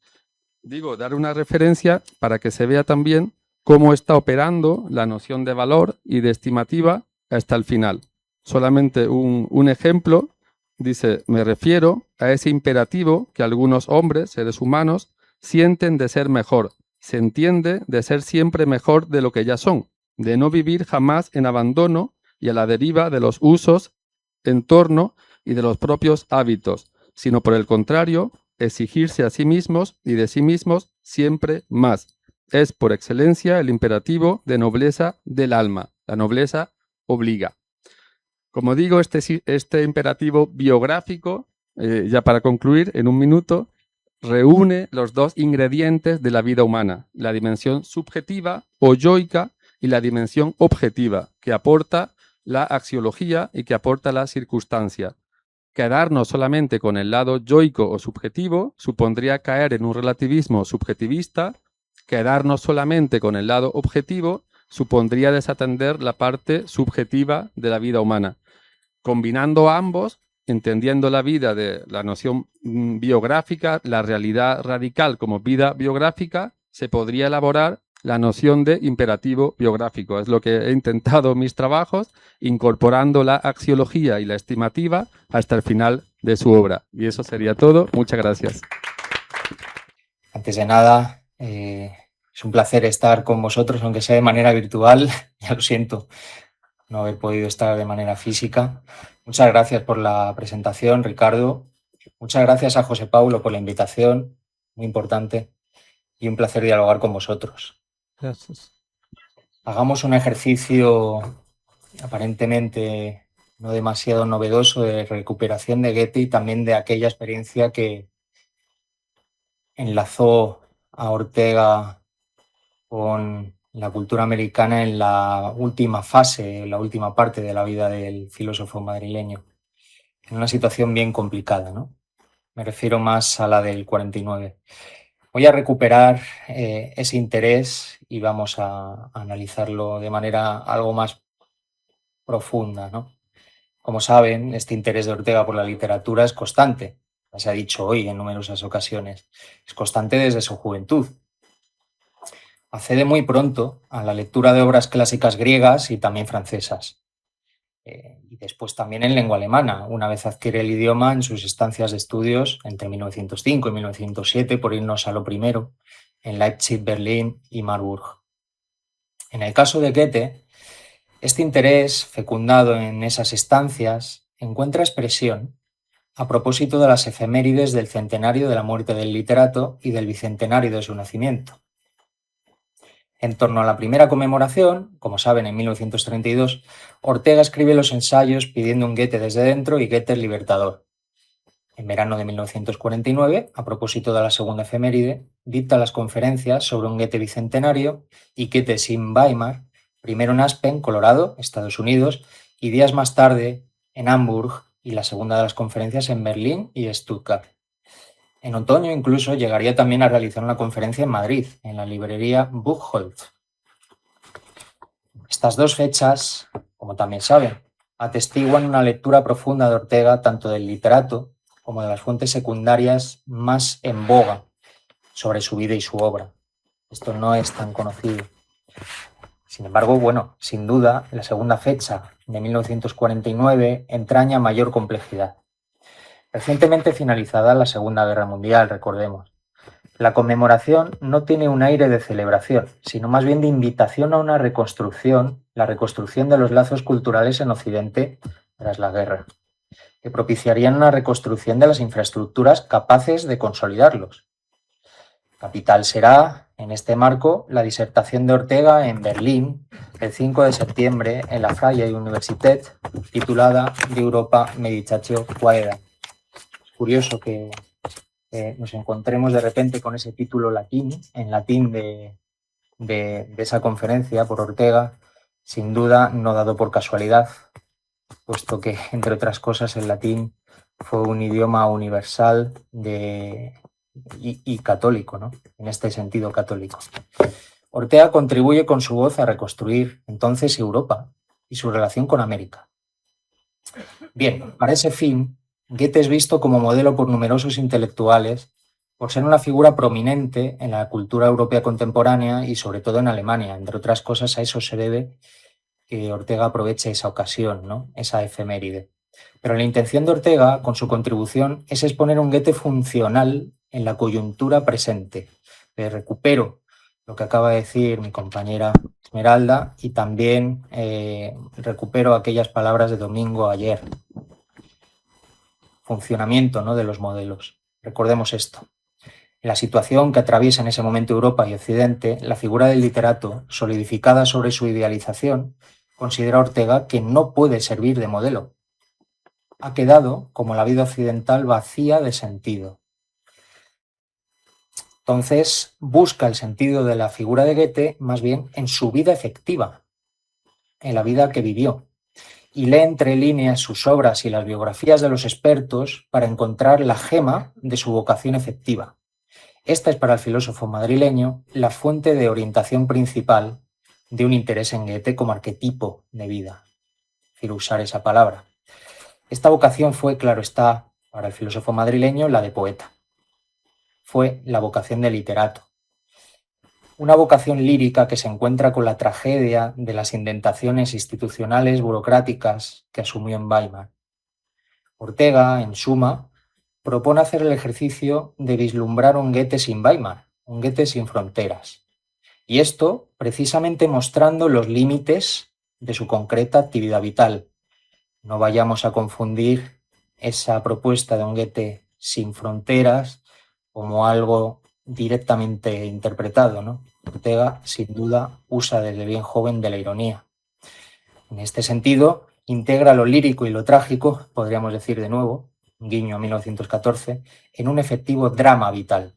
Digo, dar una referencia para que se vea también cómo está operando la noción de valor y de estimativa hasta el final. Solamente un ejemplo, dice, me refiero a ese imperativo que algunos hombres, seres humanos, sienten de ser mejor. Se entiende de ser siempre mejor de lo que ya son, de no vivir jamás en abandono y a la deriva de los usos, entorno y de los propios hábitos, sino por el contrario, exigirse a sí mismos y de sí mismos siempre más. Es por excelencia el imperativo de nobleza del alma. La nobleza obliga. Como digo, este imperativo biográfico, ya para concluir en un minuto, reúne los 2 ingredientes de la vida humana, la dimensión subjetiva o yoica y la dimensión objetiva, que aporta la axiología y que aporta la circunstancia. Quedarnos solamente con el lado yoico o subjetivo supondría caer en un relativismo subjetivista. Quedarnos solamente con el lado objetivo supondría desatender la parte subjetiva de la vida humana. combinando ambos, entendiendo la vida de la noción biográfica, la realidad radical como vida biográfica, se podría elaborar la noción de imperativo biográfico. Es lo que he intentado en mis trabajos, incorporando la axiología y la estimativa hasta el final de su obra. Y eso sería todo. Muchas gracias. Antes de nada, es un placer estar con vosotros, aunque sea de manera virtual. Ya lo siento no haber podido estar de manera física. Muchas gracias por la presentación, Ricardo. Muchas gracias a José Paulo por la invitación, muy importante, y un placer dialogar con vosotros. Gracias. Hagamos un ejercicio aparentemente no demasiado novedoso de recuperación de Goethe y también de aquella experiencia que enlazó a Ortega con la cultura americana en la última fase, en la última parte de la vida del filósofo madrileño, en una situación bien complicada, ¿no? Me refiero más a la del 49. Voy a recuperar ese interés y vamos a analizarlo de manera algo más profunda, ¿no? Como saben, este interés de Ortega por la literatura es constante, ya se ha dicho hoy en numerosas ocasiones, es constante desde su juventud. Accede muy pronto a la lectura de obras clásicas griegas y también francesas, y después también en lengua alemana, una vez adquiere el idioma en sus estancias de estudios entre 1905 y 1907, por irnos a lo primero, en Leipzig, Berlín y Marburg. En el caso de Goethe, este interés fecundado en esas estancias encuentra expresión a propósito de las efemérides del centenario de la muerte del literato y del bicentenario de su nacimiento. En torno a la primera conmemoración, como saben, en 1932, Ortega escribe los ensayos pidiendo un Goethe desde dentro y Goethe el libertador. En verano de 1949, a propósito de la segunda efeméride, dicta las conferencias sobre un Goethe bicentenario y Goethe sin Weimar, primero en Aspen, Colorado, Estados Unidos, y días más tarde en Hamburg, y la segunda de las conferencias en Berlín y Stuttgart. En otoño incluso llegaría también a realizar una conferencia en Madrid, en la librería Buchholz. Estas dos fechas, como también saben, atestiguan una lectura profunda de Ortega tanto del literato como de las fuentes secundarias más en boga sobre su vida y su obra. Esto no es tan conocido. Sin embargo, bueno, sin duda, la segunda fecha de 1949 entraña mayor complejidad. Recientemente finalizada la Segunda Guerra Mundial, recordemos. La conmemoración no tiene un aire de celebración, sino más bien de invitación a una reconstrucción, la reconstrucción de los lazos culturales en Occidente tras la guerra, que propiciarían una reconstrucción de las infraestructuras capaces de consolidarlos. Capital será, en este marco, la disertación de Ortega en Berlín, el 5 de septiembre, en la Freie Universität, titulada De Europa Meditatio Quaeda. Curioso que nos encontremos de repente con ese título en latín de esa conferencia por Ortega, sin duda no dado por casualidad, puesto que, entre otras cosas, el latín fue un idioma universal y católico, ¿no? En este sentido católico. Ortega contribuye con su voz a reconstruir entonces Europa y su relación con América. Bien, para ese fin, Goethe es visto como modelo por numerosos intelectuales por ser una figura prominente en la cultura europea contemporánea y sobre todo en Alemania. Entre otras cosas, a eso se debe que Ortega aproveche esa ocasión, ¿no? Esa efeméride. Pero la intención de Ortega, con su contribución, es exponer un Goethe funcional en la coyuntura presente. Recupero lo que acaba de decir mi compañera Esmeralda y también recupero aquellas palabras de Domingo ayer. Funcionamiento, ¿no?, de los modelos. Recordemos esto. En la situación que atraviesa en ese momento Europa y Occidente, la figura del literato, solidificada sobre su idealización, considera Ortega que no puede servir de modelo. Ha quedado, como la vida occidental, vacía de sentido. Entonces, busca el sentido de la figura de Goethe más bien en su vida efectiva, en la vida que vivió, y lee entre líneas sus obras y las biografías de los expertos para encontrar la gema de su vocación efectiva. Esta es para el filósofo madrileño la fuente de orientación principal de un interés en Goethe como arquetipo de vida. Quiero usar esa palabra. Esta vocación fue, claro está, para el filósofo madrileño, la de poeta. Fue la vocación de literato. Una vocación lírica que se encuentra con la tragedia de las indentaciones institucionales burocráticas que asumió en Weimar. Ortega, en suma, propone hacer el ejercicio de vislumbrar un Goethe sin Weimar, un Goethe sin fronteras. Y esto precisamente mostrando los límites de su concreta actividad vital. No vayamos a confundir esa propuesta de un Goethe sin fronteras como algo directamente interpretado, ¿no? Ortega, sin duda, usa desde bien joven de la ironía. En este sentido, integra lo lírico y lo trágico, podríamos decir de nuevo, un guiño a 1914, en un efectivo drama vital.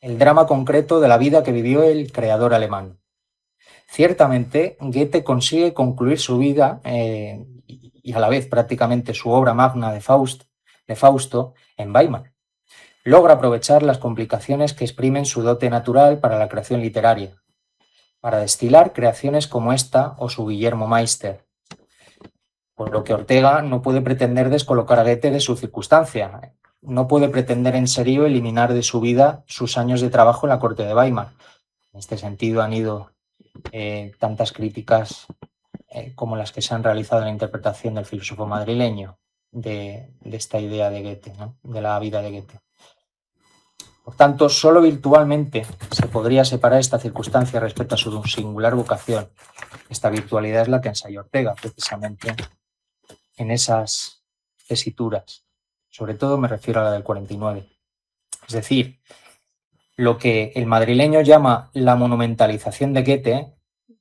El drama concreto de la vida que vivió el creador alemán. Ciertamente, Goethe consigue concluir su vida y a la vez prácticamente su obra magna de Fausto en Weimar. Logra aprovechar las complicaciones que exprimen su dote natural para la creación literaria, para destilar creaciones como esta o su Guillermo Meister. Por lo que Ortega no puede pretender descolocar a Goethe de su circunstancia, no puede pretender en serio eliminar de su vida sus años de trabajo en la corte de Weimar. En este sentido han ido tantas críticas como las que se han realizado en la interpretación del filósofo madrileño de esta idea de Goethe, ¿no? De la vida de Goethe. Por tanto, solo virtualmente se podría separar esta circunstancia respecto a su singular vocación. Esta virtualidad es la que ensayó Ortega, precisamente, en esas tesituras. Sobre todo me refiero a la del 49. Es decir, lo que el madrileño llama la monumentalización de Goethe,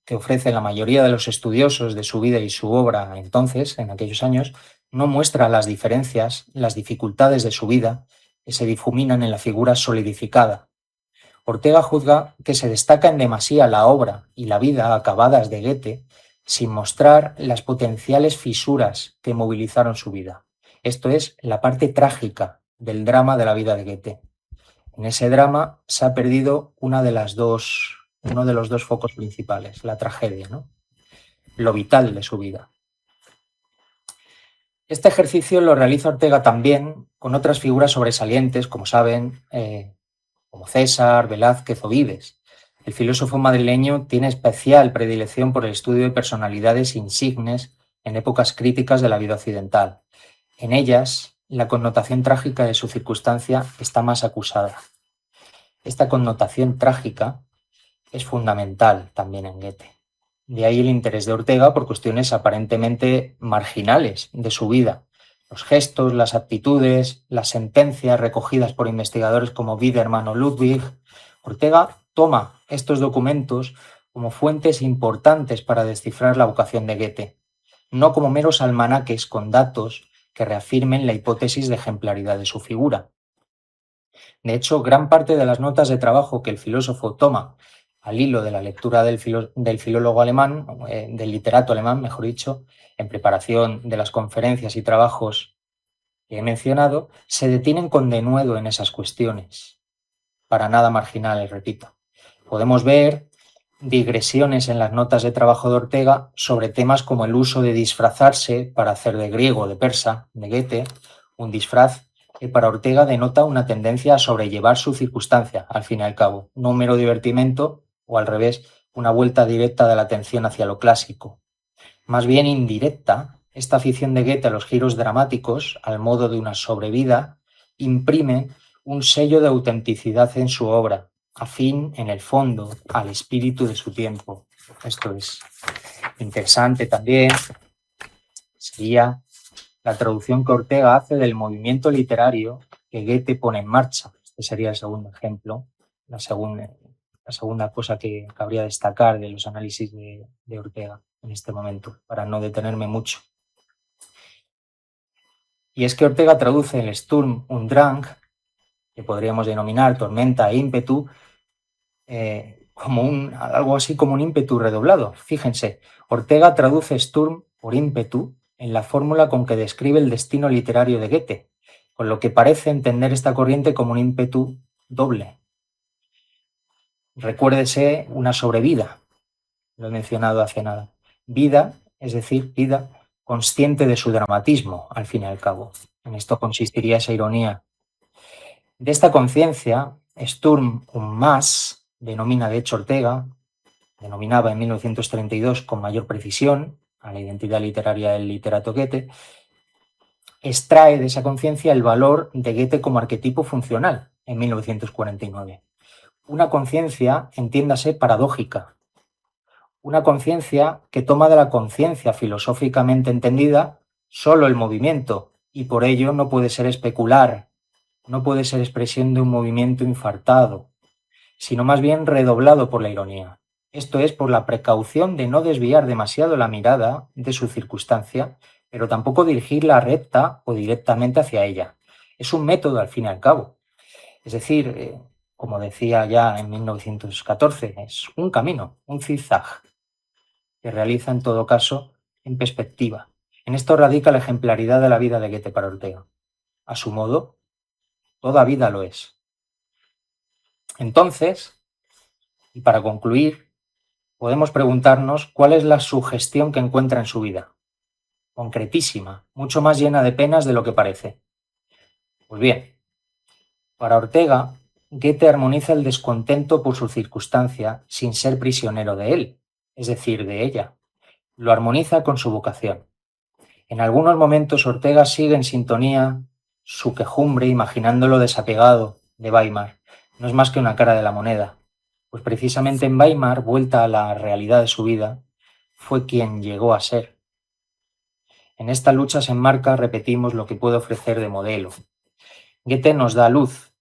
que ofrece la mayoría de los estudiosos de su vida y su obra entonces, en aquellos años, no muestra las diferencias, las dificultades de su vida, que se difuminan en la figura solidificada. Ortega juzga que se destaca en demasía la obra y la vida acabadas de Goethe sin mostrar las potenciales fisuras que movilizaron su vida. Esto es la parte trágica del drama de la vida de Goethe. En ese drama se ha perdido uno de los dos focos principales, la tragedia, ¿no? Lo vital de su vida. Este ejercicio lo realiza Ortega también con otras figuras sobresalientes, como saben, como César, Velázquez o Vives. El filósofo madrileño tiene especial predilección por el estudio de personalidades insignes en épocas críticas de la vida occidental. En ellas, la connotación trágica de su circunstancia está más acusada. Esta connotación trágica es fundamental también en Goethe. De ahí el interés de Ortega por cuestiones aparentemente marginales de su vida. Los gestos, las actitudes, las sentencias recogidas por investigadores como Widermann o Ludwig. Ortega toma estos documentos como fuentes importantes para descifrar la vocación de Goethe, no como meros almanaques con datos que reafirmen la hipótesis de ejemplaridad de su figura. De hecho, gran parte de las notas de trabajo que el filósofo toma al hilo de la lectura del filólogo alemán, del literato alemán, mejor dicho, en preparación de las conferencias y trabajos que he mencionado, se detienen con denuedo en esas cuestiones, para nada marginales, repito. Podemos ver digresiones en las notas de trabajo de Ortega sobre temas como el uso de disfrazarse para hacer de griego o de persa, de Goethe, un disfraz que para Ortega denota una tendencia a sobrellevar su circunstancia, al fin y al cabo, no un mero divertimento, o al revés, una vuelta directa de la atención hacia lo clásico. Más bien indirecta, esta afición de Goethe a los giros dramáticos, al modo de una sobrevida, imprime un sello de autenticidad en su obra, afín, en el fondo, al espíritu de su tiempo. Esto es interesante también. Sería la traducción que Ortega hace del movimiento literario que Goethe pone en marcha. Este sería el segundo ejemplo, la segunda cosa que cabría destacar de los análisis de Ortega en este momento, para no detenerme mucho. Y es que Ortega traduce el Sturm und Drang, que podríamos denominar tormenta e ímpetu, como algo así como un ímpetu redoblado. Fíjense, Ortega traduce Sturm por ímpetu en la fórmula con que describe el destino literario de Goethe, con lo que parece entender esta corriente como un ímpetu doble. Recuérdese una sobrevida, lo he mencionado hace nada. Vida, es decir, vida, consciente de su dramatismo, al fin y al cabo. En esto consistiría esa ironía. De esta conciencia, Sturm und Mass denomina de hecho Ortega, denominaba en 1932 con mayor precisión a la identidad literaria del literato Goethe, extrae de esa conciencia el valor de Goethe como arquetipo funcional en 1949. Una conciencia, entiéndase, paradójica. Una conciencia que toma de la conciencia filosóficamente entendida solo el movimiento y por ello no puede ser especular, no puede ser expresión de un movimiento infartado, sino más bien redoblado por la ironía. Esto es por la precaución de no desviar demasiado la mirada de su circunstancia, pero tampoco dirigirla recta o directamente hacia ella. Es un método al fin y al cabo. Es decir, como decía ya en 1914, es un camino, un zigzag, que realiza en todo caso en perspectiva. En esto radica la ejemplaridad de la vida de Goethe para Ortega. A su modo, toda vida lo es. Entonces, y para concluir, podemos preguntarnos cuál es la sugestión que encuentra en su vida. Concretísima, mucho más llena de penas de lo que parece. Pues bien, para Ortega, Goethe armoniza el descontento por su circunstancia sin ser prisionero de él, es decir, de ella. Lo armoniza con su vocación. En algunos momentos Ortega sigue en sintonía su quejumbre imaginándolo desapegado de Weimar. No es más que una cara de la moneda, pues precisamente en Weimar, vuelta a la realidad de su vida, fue quien llegó a ser. En esta lucha se enmarca, repetimos, lo que puede ofrecer de modelo. Goethe nos da luz,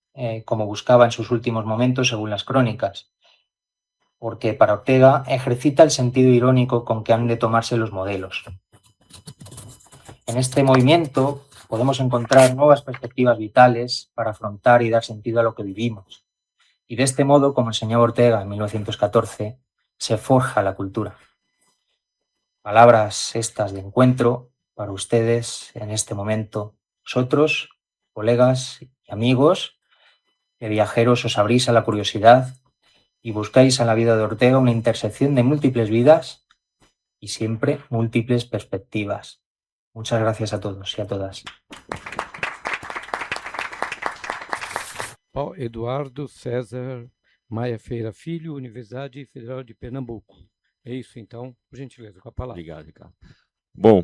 como buscaba en sus últimos momentos según las crónicas, porque para Ortega ejercita el sentido irónico con que han de tomarse los modelos. En este movimiento podemos encontrar nuevas perspectivas vitales para afrontar y dar sentido a lo que vivimos. Y de este modo, como enseñó Ortega en 1914, se forja la cultura. Palabras estas de encuentro para ustedes en este momento. Vosotros, colegas y amigos, de viajeros, os abrís a la curiosidad y buscáis en la vida de Ortega una intersección de múltiples vidas y siempre múltiples perspectivas. Muchas gracias a todos y a todas. Eduardo César Maia Feira Filho, Universidade Federal de Pernambuco. É isso, então, por gentileza, com a palavra. Obrigado, Ricardo. Bom,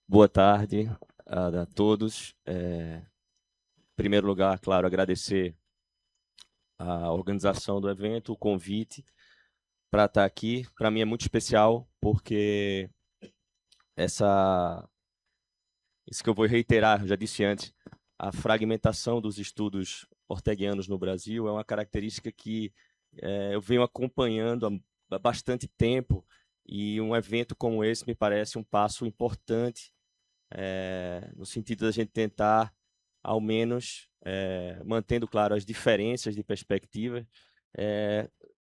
boa tarde a todos. Em primeiro lugar, claro, agradecer a organização do evento, o convite para estar aqui. Para mim é muito especial, porque isso que eu vou reiterar, eu já disse antes, a fragmentação dos estudos orteguianos no Brasil é uma característica que eu venho acompanhando há bastante tempo, e um evento como esse me parece um passo importante no sentido da gente tentar, ao menos, mantendo claro as diferenças de perspectiva,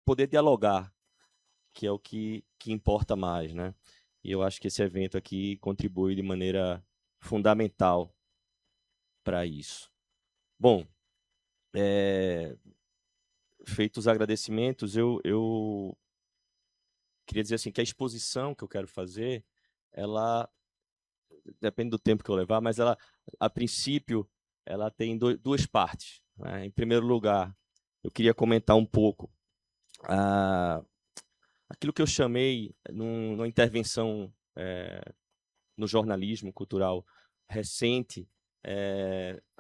poder dialogar, que é o que importa mais, né? E eu acho que esse evento aqui contribui de maneira fundamental para isso. Bom, feitos os agradecimentos, eu queria dizer assim que a exposição que eu quero fazer, ela depende do tempo que eu levar, mas ela, a princípio, ela tem duas partes, né? Em primeiro lugar, eu queria comentar um pouco aquilo que eu chamei numa intervenção no jornalismo cultural recente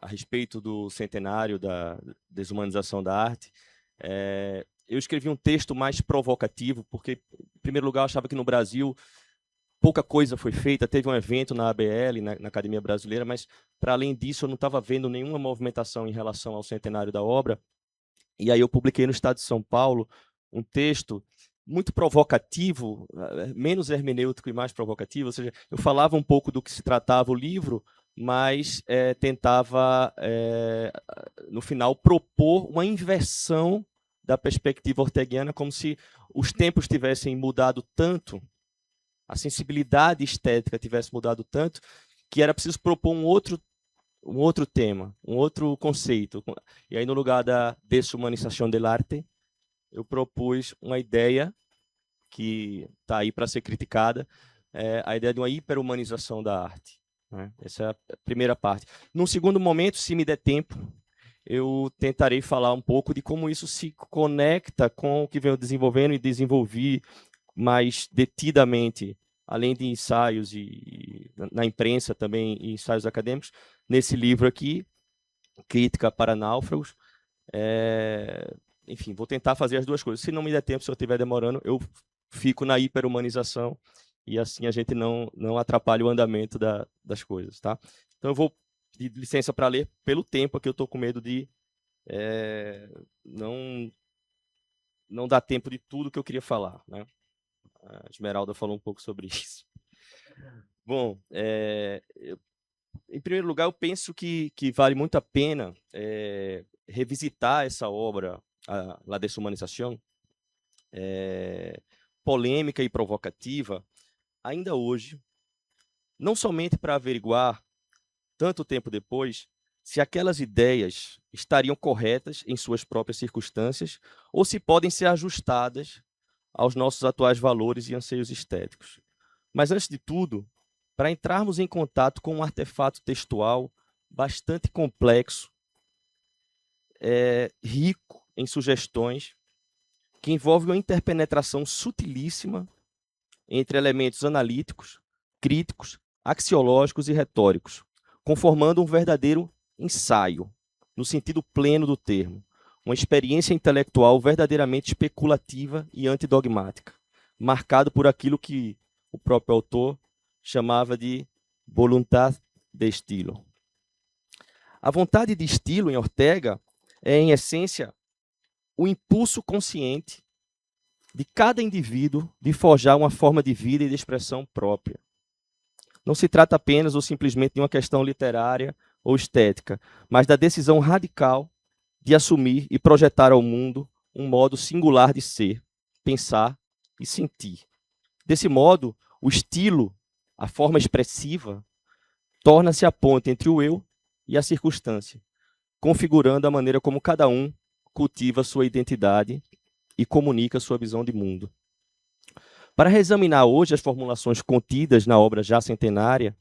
a respeito do centenário da desumanização da arte. Eu escrevi um texto mais provocativo, porque, em primeiro lugar, eu achava que no Brasil pouca coisa foi feita. Teve um evento na ABL, na Academia Brasileira, mas, para além disso, eu não estava vendo nenhuma movimentação em relação ao centenário da obra. E aí eu publiquei no Estado de São Paulo um texto muito provocativo, menos hermenêutico e mais provocativo, ou seja, eu falava um pouco do que se tratava o livro, mas tentava, no final, propor uma inversão da perspectiva orteguiana, como se os tempos tivessem mudado tanto, a sensibilidade estética tivesse mudado tanto, que era preciso propor um outro tema, um outro conceito. E aí, no lugar da deshumanização del arte, eu propus uma ideia que está aí para ser criticada, a ideia de uma hiperhumanização da arte, né? Essa é a primeira parte. Num segundo momento, se me der tempo, eu tentarei falar um pouco de como isso se conecta com o que venho desenvolvendo e desenvolvi mais detidamente, além de ensaios e na imprensa também, e ensaios acadêmicos, nesse livro aqui, Crítica para Náufragos. Enfim, vou tentar fazer as duas coisas. Se não me der tempo, se eu estiver demorando, eu fico na hiperhumanização e assim a gente não atrapalha o andamento das coisas, tá? Então eu vou pedir licença para ler pelo tempo, que eu estou com medo de não dar tempo de tudo que eu queria falar, né? A Esmeralda falou um pouco sobre isso. Bom, em primeiro lugar, eu penso que vale muito a pena revisitar essa obra, La Deshumanización, polêmica e provocativa, ainda hoje, não somente para averiguar, tanto tempo depois, se aquelas ideias estariam corretas em suas próprias circunstâncias ou se podem ser ajustadas aos nossos atuais valores e anseios estéticos. Mas, antes de tudo, para entrarmos em contato com um artefato textual bastante complexo, rico em sugestões, que envolve uma interpenetração sutilíssima entre elementos analíticos, críticos, axiológicos e retóricos, conformando um verdadeiro ensaio, no sentido pleno do termo, uma experiência intelectual verdadeiramente especulativa e antidogmática, marcado por aquilo que o próprio autor chamava de voluntad de estilo. A vontade de estilo em Ortega é, em essência, o impulso consciente de cada indivíduo de forjar uma forma de vida e de expressão própria. Não se trata apenas ou simplesmente de uma questão literária ou estética, mas da decisão radical de assumir e projetar ao mundo um modo singular de ser, pensar e sentir. Desse modo, o estilo, a forma expressiva, torna-se a ponte entre o eu e a circunstância, configurando a maneira como cada um cultiva sua identidade e comunica sua visão de mundo. Para reexaminar hoje as formulações contidas na obra já centenária,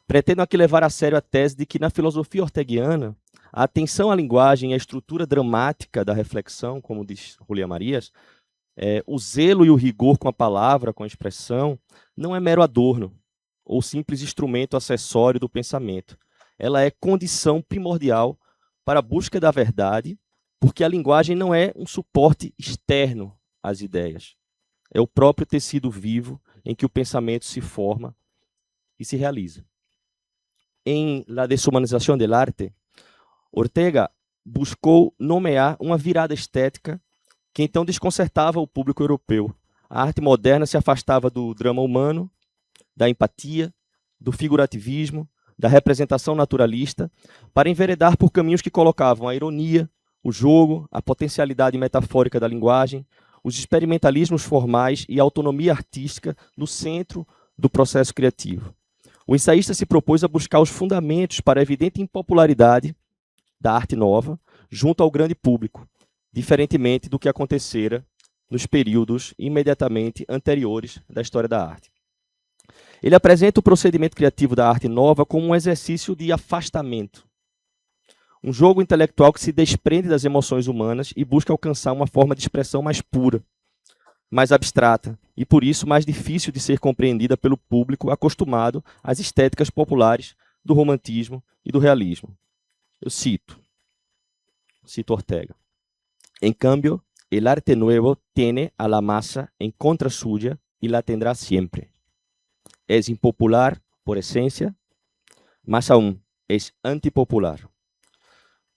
pretendo aqui levar a sério a tese de que, na filosofia orteguiana, a atenção à linguagem e à estrutura dramática da reflexão, como diz Julián Marías, o zelo e o rigor com a palavra, com a expressão, não é mero adorno ou simples instrumento acessório do pensamento. Ela é condição primordial para a busca da verdade, porque a linguagem não é um suporte externo às ideias. É o próprio tecido vivo em que o pensamento se forma e se realiza. Em La Deshumanización del Arte, Ortega buscou nomear uma virada estética que então desconcertava o público europeu. A arte moderna se afastava do drama humano, da empatia, do figurativismo, da representação naturalista, para enveredar por caminhos que colocavam a ironia, o jogo, a potencialidade metafórica da linguagem, os experimentalismos formais e a autonomia artística no centro do processo criativo. O ensaísta se propôs a buscar os fundamentos para a evidente impopularidade da arte nova junto ao grande público, diferentemente do que acontecera nos períodos imediatamente anteriores da história da arte. Ele apresenta o procedimento criativo da arte nova como um exercício de afastamento, um jogo intelectual que se desprende das emoções humanas e busca alcançar uma forma de expressão mais pura, mais abstrata e, por isso, mais difícil de ser compreendida pelo público acostumado às estéticas populares do romantismo e do realismo. Eu cito Ortega. En cambio, el arte nuevo tiene a la masa en contra suya y la tendrá siempre. Es impopular por esencia, más aún, es antipopular.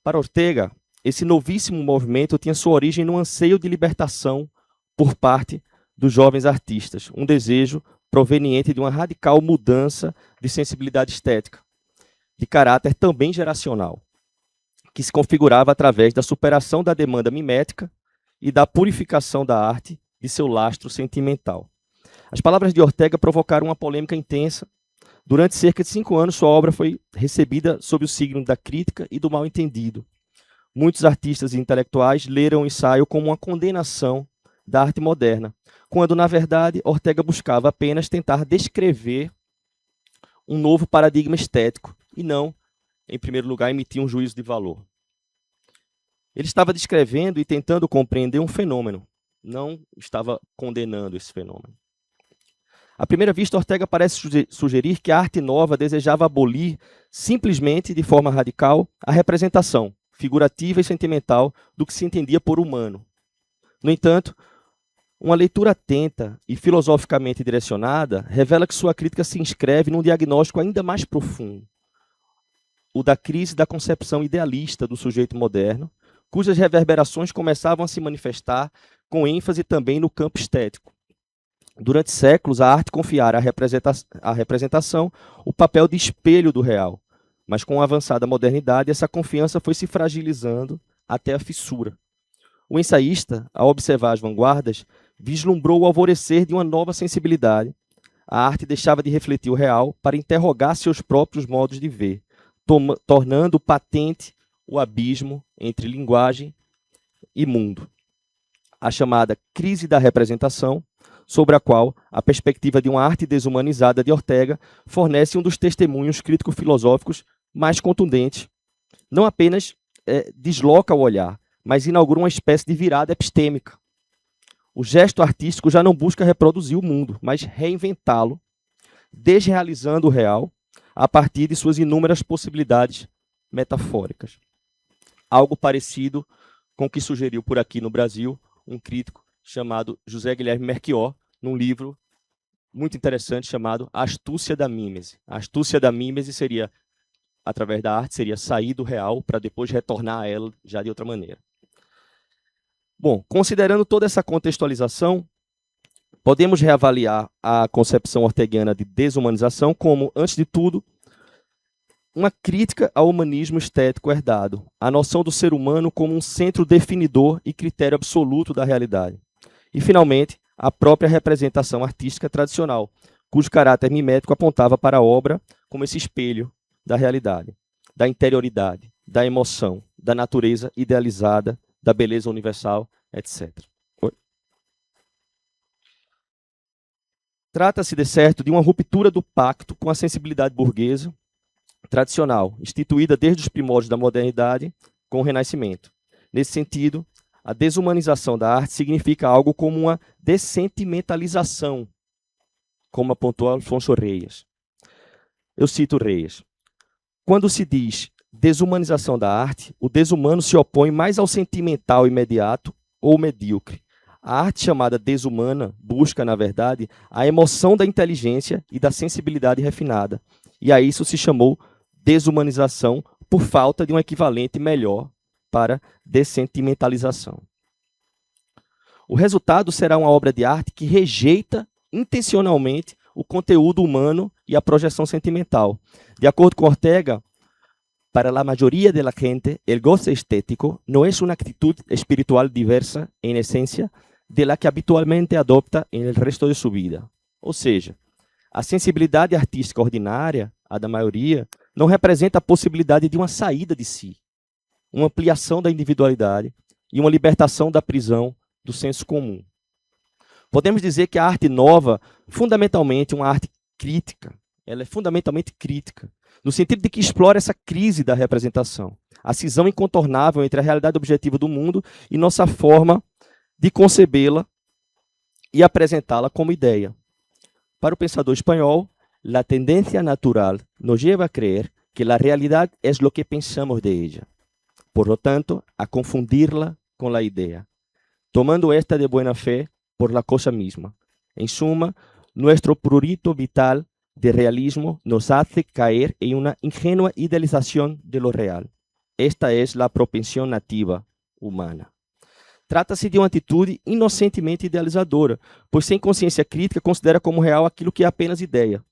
Para Ortega, esse novíssimo movimento tinha sua origem no anseio de libertação por parte dos jovens artistas, um desejo proveniente de uma radical mudança de sensibilidade estética, de caráter também geracional, que se configurava através da superação da demanda mimética e da purificação da arte de seu lastro sentimental. As palavras de Ortega provocaram uma polêmica intensa. Durante cerca de 5 anos, sua obra foi recebida sob o signo da crítica e do mal-entendido. Muitos artistas e intelectuais leram o ensaio como uma condenação da arte moderna, quando, na verdade, Ortega buscava apenas tentar descrever um novo paradigma estético e não, em primeiro lugar, emitir um juízo de valor. Ele estava descrevendo e tentando compreender um fenômeno, não estava condenando esse fenômeno. À primeira vista, Ortega parece sugerir que a arte nova desejava abolir, simplesmente, de forma radical, a representação figurativa e sentimental do que se entendia por humano. No entanto, uma leitura atenta e filosoficamente direcionada revela que sua crítica se inscreve num diagnóstico ainda mais profundo, o da crise da concepção idealista do sujeito moderno, cujas reverberações começavam a se manifestar com ênfase também no campo estético. Durante séculos, a arte confiara à representação o papel de espelho do real, mas com a avançada modernidade, essa confiança foi se fragilizando até a fissura. O ensaísta, ao observar as vanguardas, vislumbrou o alvorecer de uma nova sensibilidade. A arte deixava de refletir o real para interrogar seus próprios modos de ver, tornando patente o abismo entre linguagem e mundo. A chamada crise da representação, sobre a qual a perspectiva de uma arte desumanizada de Ortega fornece um dos testemunhos crítico-filosóficos mais contundentes. Não apenas desloca o olhar, mas inaugura uma espécie de virada epistêmica. O gesto artístico já não busca reproduzir o mundo, mas reinventá-lo, desrealizando o real a partir de suas inúmeras possibilidades metafóricas. Algo parecido com o que sugeriu por aqui no Brasil um crítico chamado José Guilherme Melchior, num livro muito interessante chamado A Astúcia da Mímese. A astúcia da mímese seria, através da arte, seria sair do real para depois retornar a ela já de outra maneira. Bom, considerando toda essa contextualização, podemos reavaliar a concepção orteguiana de desumanização como, antes de tudo, uma crítica ao humanismo estético herdado, a noção do ser humano como um centro definidor e critério absoluto da realidade. E, finalmente, a própria representação artística tradicional, cujo caráter mimético apontava para a obra como esse espelho da realidade, da interioridade, da emoção, da natureza idealizada, da beleza universal, etc. Trata-se, de certo, de uma ruptura do pacto com a sensibilidade burguesa tradicional, instituída desde os primórdios da modernidade com o Renascimento. Nesse sentido, a desumanização da arte significa algo como uma dessentimentalização, como apontou Alfonso Reyes. Eu cito Reyes. Quando se diz desumanização da arte, o desumano se opõe mais ao sentimental imediato ou medíocre. A arte chamada desumana busca, na verdade, a emoção da inteligência e da sensibilidade refinada. E a isso se chamou desumanização por falta de um equivalente melhor para dessentimentalização. O resultado será uma obra de arte que rejeita intencionalmente o conteúdo humano e a projeção sentimental. De acordo com Ortega, para a maioria da gente, o goce estético não é uma atitude espiritual diversa, em essência, de la que habitualmente adopta em el resto de sua vida. Ou seja, a sensibilidade artística ordinária, a da maioria, não representa a possibilidade de uma saída de si, uma ampliação da individualidade e uma libertação da prisão do senso comum. Podemos dizer que a arte nova, fundamentalmente uma arte crítica, ela é fundamentalmente crítica, no sentido de que explora essa crise da representação, a cisão incontornável entre a realidade objetiva do mundo e nossa forma de concebê-la e apresentá-la como ideia. Para o pensador espanhol, la tendencia natural nos lleva a creer que la realidad es lo que pensamos de ella. Por lo tanto, a confundirla con la idea, tomando esta de buena fe por la cosa misma. En suma, nuestro prurito vital de realismo nos hace caer en una ingenua idealización de lo real. Esta es la propensión nativa humana. Trata-se de uma atitude inocentemente idealizadora, pois sem consciência crítica considera como real aquilo que é apenas ideia.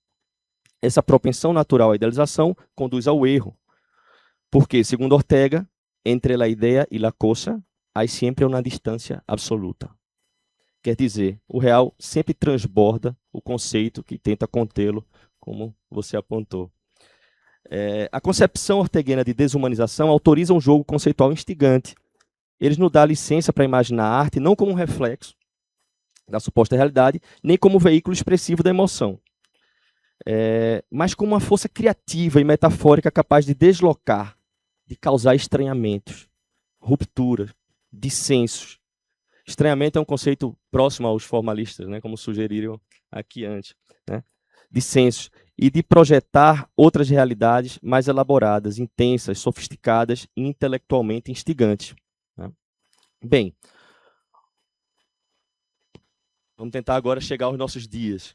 Essa propensão natural à idealização conduz ao erro, porque, segundo Ortega, entre a ideia e a coisa há sempre uma distância absoluta. Quer dizer, o real sempre transborda o conceito que tenta contê-lo, como você apontou. A concepção orteguiana de desumanização autoriza um jogo conceitual instigante. Eles nos dão licença para imaginar a arte não como um reflexo, da suposta realidade, nem como veículo expressivo da emoção, mas como uma força criativa e metafórica capaz de deslocar, de causar estranhamentos, rupturas, dissensos. Estranhamento é um conceito próximo aos formalistas, né, como sugeriram aqui antes, né, dissensos, e de projetar outras realidades mais elaboradas, intensas, sofisticadas e intelectualmente instigantes. Né. Bem, vamos tentar agora chegar aos nossos dias.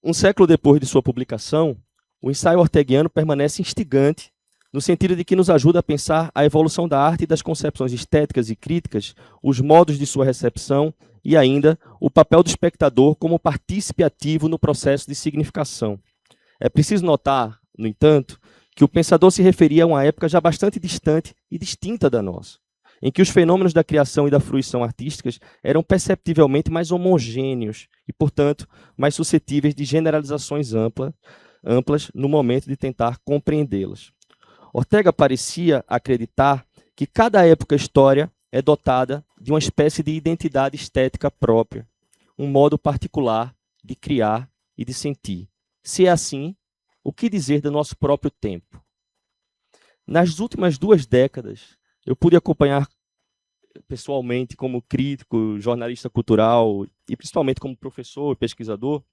Um século depois de sua publicação, o ensaio orteguiano permanece instigante, no sentido de que nos ajuda a pensar a evolução da arte e das concepções estéticas e críticas, os modos de sua recepção e ainda o papel do espectador como partícipe ativo no processo de significação. É preciso notar, no entanto, que o pensador se referia a uma época já bastante distante e distinta da nossa, em que os fenômenos da criação e da fruição artísticas eram perceptivelmente mais homogêneos e, portanto, mais suscetíveis de generalizações amplas no momento de tentar compreendê-las. Ortega parecia acreditar que cada época-história é dotada de uma espécie de identidade estética própria, um modo particular de criar e de sentir. Se é assim, o que dizer do nosso próprio tempo? Nas últimas 2 décadas, eu pude acompanhar pessoalmente como crítico, jornalista cultural e principalmente como professor e pesquisador,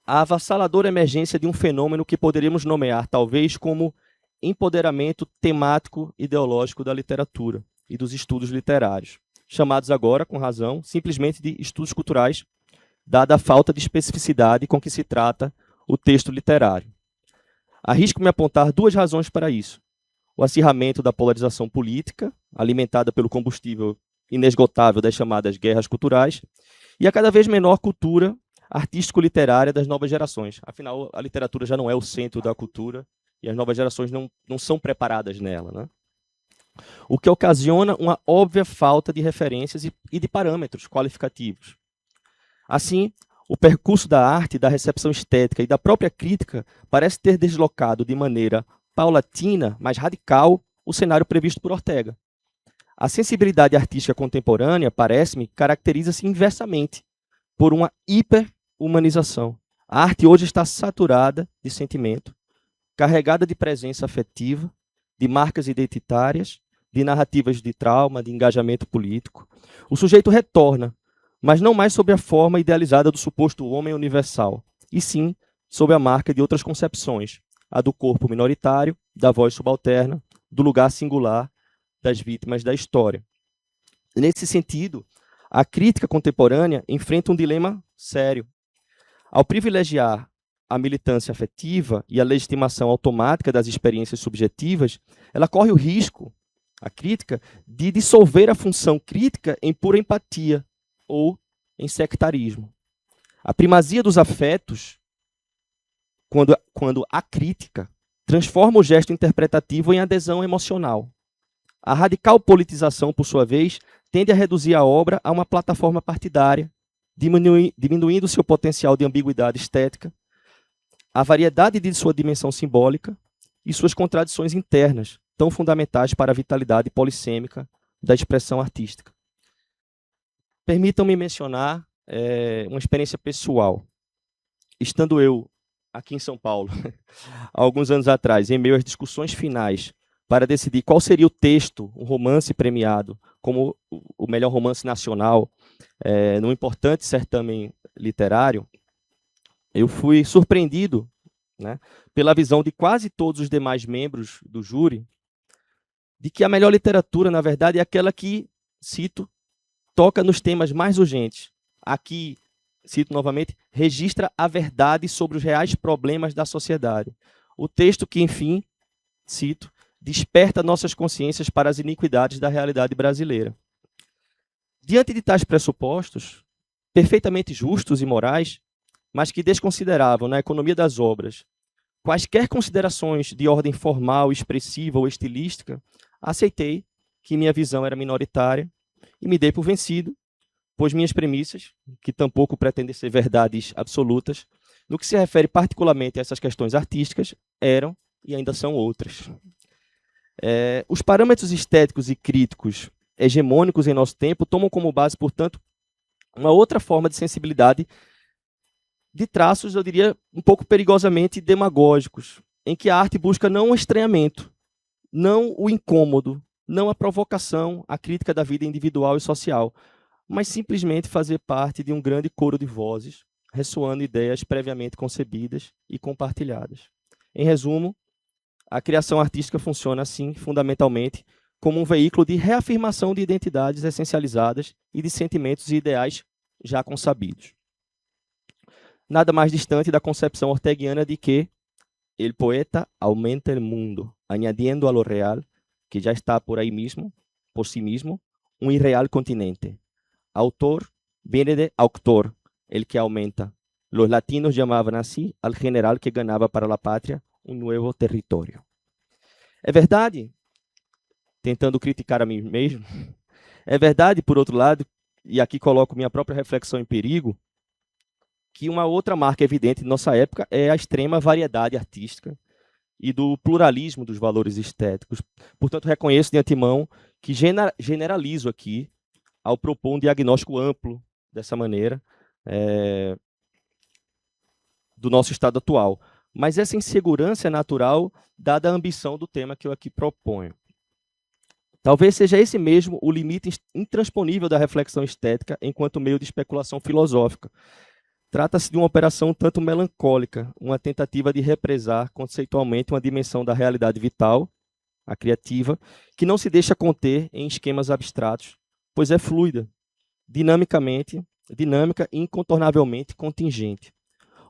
a avassaladora emergência de um fenômeno que poderíamos nomear talvez como empoderamento temático ideológico da literatura e dos estudos literários, chamados agora, com razão, simplesmente de estudos culturais, dada a falta de especificidade com que se trata o texto literário. Arrisco-me a apontar 2 razões para isso. O acirramento da polarização política, alimentada pelo combustível inesgotável das chamadas guerras culturais, e a cada vez menor cultura artístico-literária das novas gerações. Afinal, a literatura já não é o centro da cultura e as novas gerações não são preparadas nela, né? O que ocasiona uma óbvia falta de referências e de parâmetros qualificativos. Assim, o percurso da arte, da recepção estética e da própria crítica parece ter deslocado de maneira paulatina, mas radical, o cenário previsto por Ortega. A sensibilidade artística contemporânea, parece-me, caracteriza-se inversamente por uma hiper-humanização. A arte hoje está saturada de sentimento, carregada de presença afetiva, de marcas identitárias, de narrativas de trauma, de engajamento político. O sujeito retorna, mas não mais sob a forma idealizada do suposto homem universal, e sim sob a marca de outras concepções, a do corpo minoritário, da voz subalterna, do lugar singular das vítimas da história. Nesse sentido, a crítica contemporânea enfrenta um dilema sério. Ao privilegiar a militância afetiva e a legitimação automática das experiências subjetivas, ela corre o risco, a crítica, de dissolver a função crítica em pura empatia ou em sectarismo. A primazia dos afetos, quando a crítica transforma o gesto interpretativo em adesão emocional. A radical politização, por sua vez, tende a reduzir a obra a uma plataforma partidária, diminuindo seu potencial de ambiguidade estética, a variedade de sua dimensão simbólica e suas contradições internas, tão fundamentais para a vitalidade polissêmica da expressão artística. Permitam-me mencionar uma experiência pessoal. Estando eu aqui em São Paulo, há alguns anos atrás, em meio às discussões finais para decidir qual seria o texto, um romance premiado como o melhor romance nacional, num importante certame literário, eu fui surpreendido, né, pela visão de quase todos os demais membros do júri, de que a melhor literatura, na verdade, é aquela que, cito, toca nos temas mais urgentes. Aqui, cito novamente, registra a verdade sobre os reais problemas da sociedade. O texto que, enfim, cito, desperta nossas consciências para as iniquidades da realidade brasileira. Diante de tais pressupostos, perfeitamente justos e morais, mas que desconsideravam na economia das obras quaisquer considerações de ordem formal, expressiva ou estilística, aceitei que minha visão era minoritária e me dei por vencido, pois minhas premissas, que tampouco pretendem ser verdades absolutas, no que se refere particularmente a essas questões artísticas, eram e ainda são outras. Os parâmetros estéticos e críticos hegemônicos em nosso tempo tomam como base, portanto, uma outra forma de sensibilidade de traços, eu diria, um pouco perigosamente demagógicos, em que a arte busca não o estranhamento, não o incômodo, não a provocação, a crítica da vida individual e social, mas simplesmente fazer parte de um grande coro de vozes, ressoando ideias previamente concebidas e compartilhadas. Em resumo, a criação artística funciona assim, fundamentalmente, como um veículo de reafirmação de identidades essencializadas e de sentimentos e ideais já consabidos. Nada mais distante da concepção orteguiana de que el poeta aumenta el mundo, añadiendo a lo real, que ya está por ahí mismo, por sí mismo, un irreal continente. Autor viene de auctor, el que aumenta. Los latinos llamaban así al general que ganaba para la patria um novo território. É verdade, tentando criticar a mim mesmo, é verdade, por outro lado, e aqui coloco minha própria reflexão em perigo, que uma outra marca evidente de nossa época é a extrema variedade artística e do pluralismo dos valores estéticos. Portanto, reconheço de antemão que generalizo aqui ao propor um diagnóstico amplo dessa maneira do nosso estado atual. Mas essa insegurança é natural, dada a ambição do tema que eu aqui proponho. Talvez seja esse mesmo o limite intransponível da reflexão estética enquanto meio de especulação filosófica. Trata-se de uma operação tanto melancólica, uma tentativa de represar conceitualmente uma dimensão da realidade vital, a criativa, que não se deixa conter em esquemas abstratos, pois é fluida, dinâmica e incontornavelmente contingente.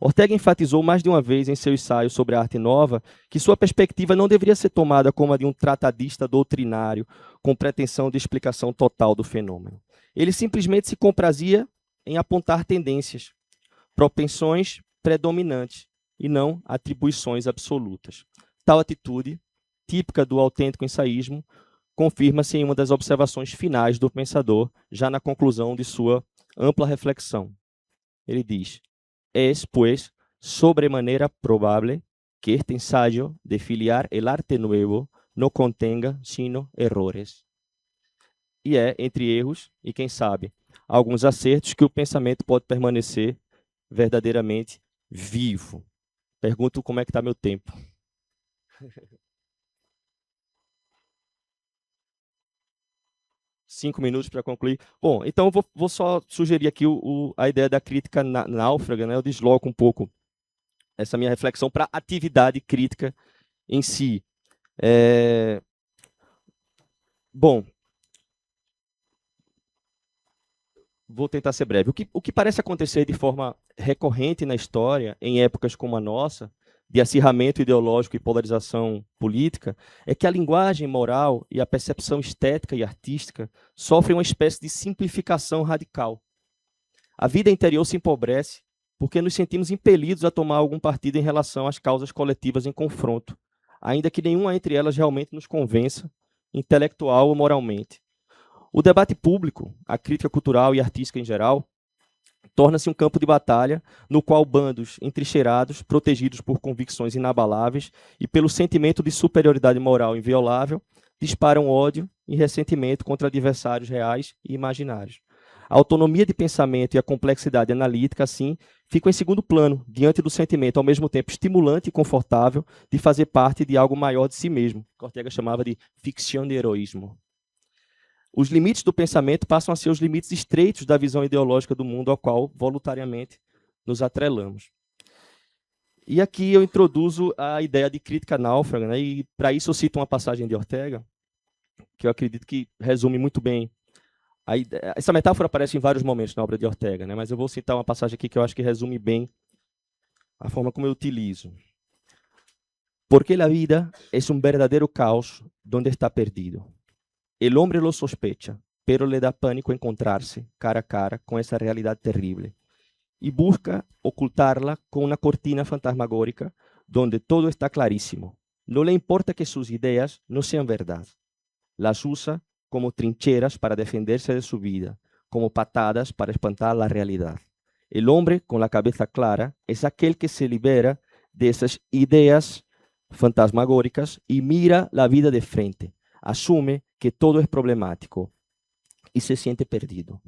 Ortega enfatizou mais de uma vez em seu ensaio sobre a arte nova que sua perspectiva não deveria ser tomada como a de um tratadista doutrinário com pretensão de explicação total do fenômeno. Ele simplesmente se comprazia em apontar tendências, propensões predominantes e não atribuições absolutas. Tal atitude, típica do autêntico ensaísmo, confirma-se em uma das observações finais do pensador, já na conclusão de sua ampla reflexão. Ele diz: es, pues, sobremanera probable que este ensayo de filiar el arte nuevo no contenga sino errores. E é entre erros e, quem sabe, alguns acertos que o pensamento pode permanecer verdadeiramente vivo. Pergunto como é que está meu tempo. 5 minutos para concluir. Bom, então eu vou só sugerir aqui a ideia da crítica náufraga, né? Eu desloco um pouco essa minha reflexão para a atividade crítica em si. Bom, vou tentar ser breve. O que parece acontecer de forma recorrente na história, em épocas como a nossa, de acirramento ideológico e polarização política, é que a linguagem moral e a percepção estética e artística sofrem uma espécie de simplificação radical. A vida interior se empobrece porque nos sentimos impelidos a tomar algum partido em relação às causas coletivas em confronto, ainda que nenhuma entre elas realmente nos convença, intelectual ou moralmente. O debate público, a crítica cultural e artística em geral, torna-se um campo de batalha no qual bandos entrincheirados, protegidos por convicções inabaláveis e pelo sentimento de superioridade moral inviolável, disparam ódio e ressentimento contra adversários reais e imaginários. A autonomia de pensamento e a complexidade analítica, assim, ficam em segundo plano, diante do sentimento ao mesmo tempo estimulante e confortável de fazer parte de algo maior de si mesmo, que Ortega chamava de ficção de heroísmo. Os limites do pensamento passam a ser os limites estreitos da visão ideológica do mundo ao qual, voluntariamente, nos atrelamos. E aqui eu introduzo a ideia de crítica náufraga, né? E para isso eu cito uma passagem de Ortega, que eu acredito que resume muito bem a ideia. Essa metáfora aparece em vários momentos na obra de Ortega, né? Mas eu vou citar uma passagem aqui que eu acho que resume bem a forma como eu utilizo. Porque a vida é um verdadeiro caos donde está perdido. El hombre lo sospecha, pero le da pánico encontrarse cara a cara con esa realidad terrible y busca ocultarla con una cortina fantasmagórica donde todo está clarísimo. No le importa que sus ideas no sean verdad. Las usa como trincheras para defenderse de su vida, como patadas para espantar la realidad. El hombre con la cabeza clara es aquel que se libera de esas ideas fantasmagóricas y mira la vida de frente. Asume que todo é problemático e se sente perdido.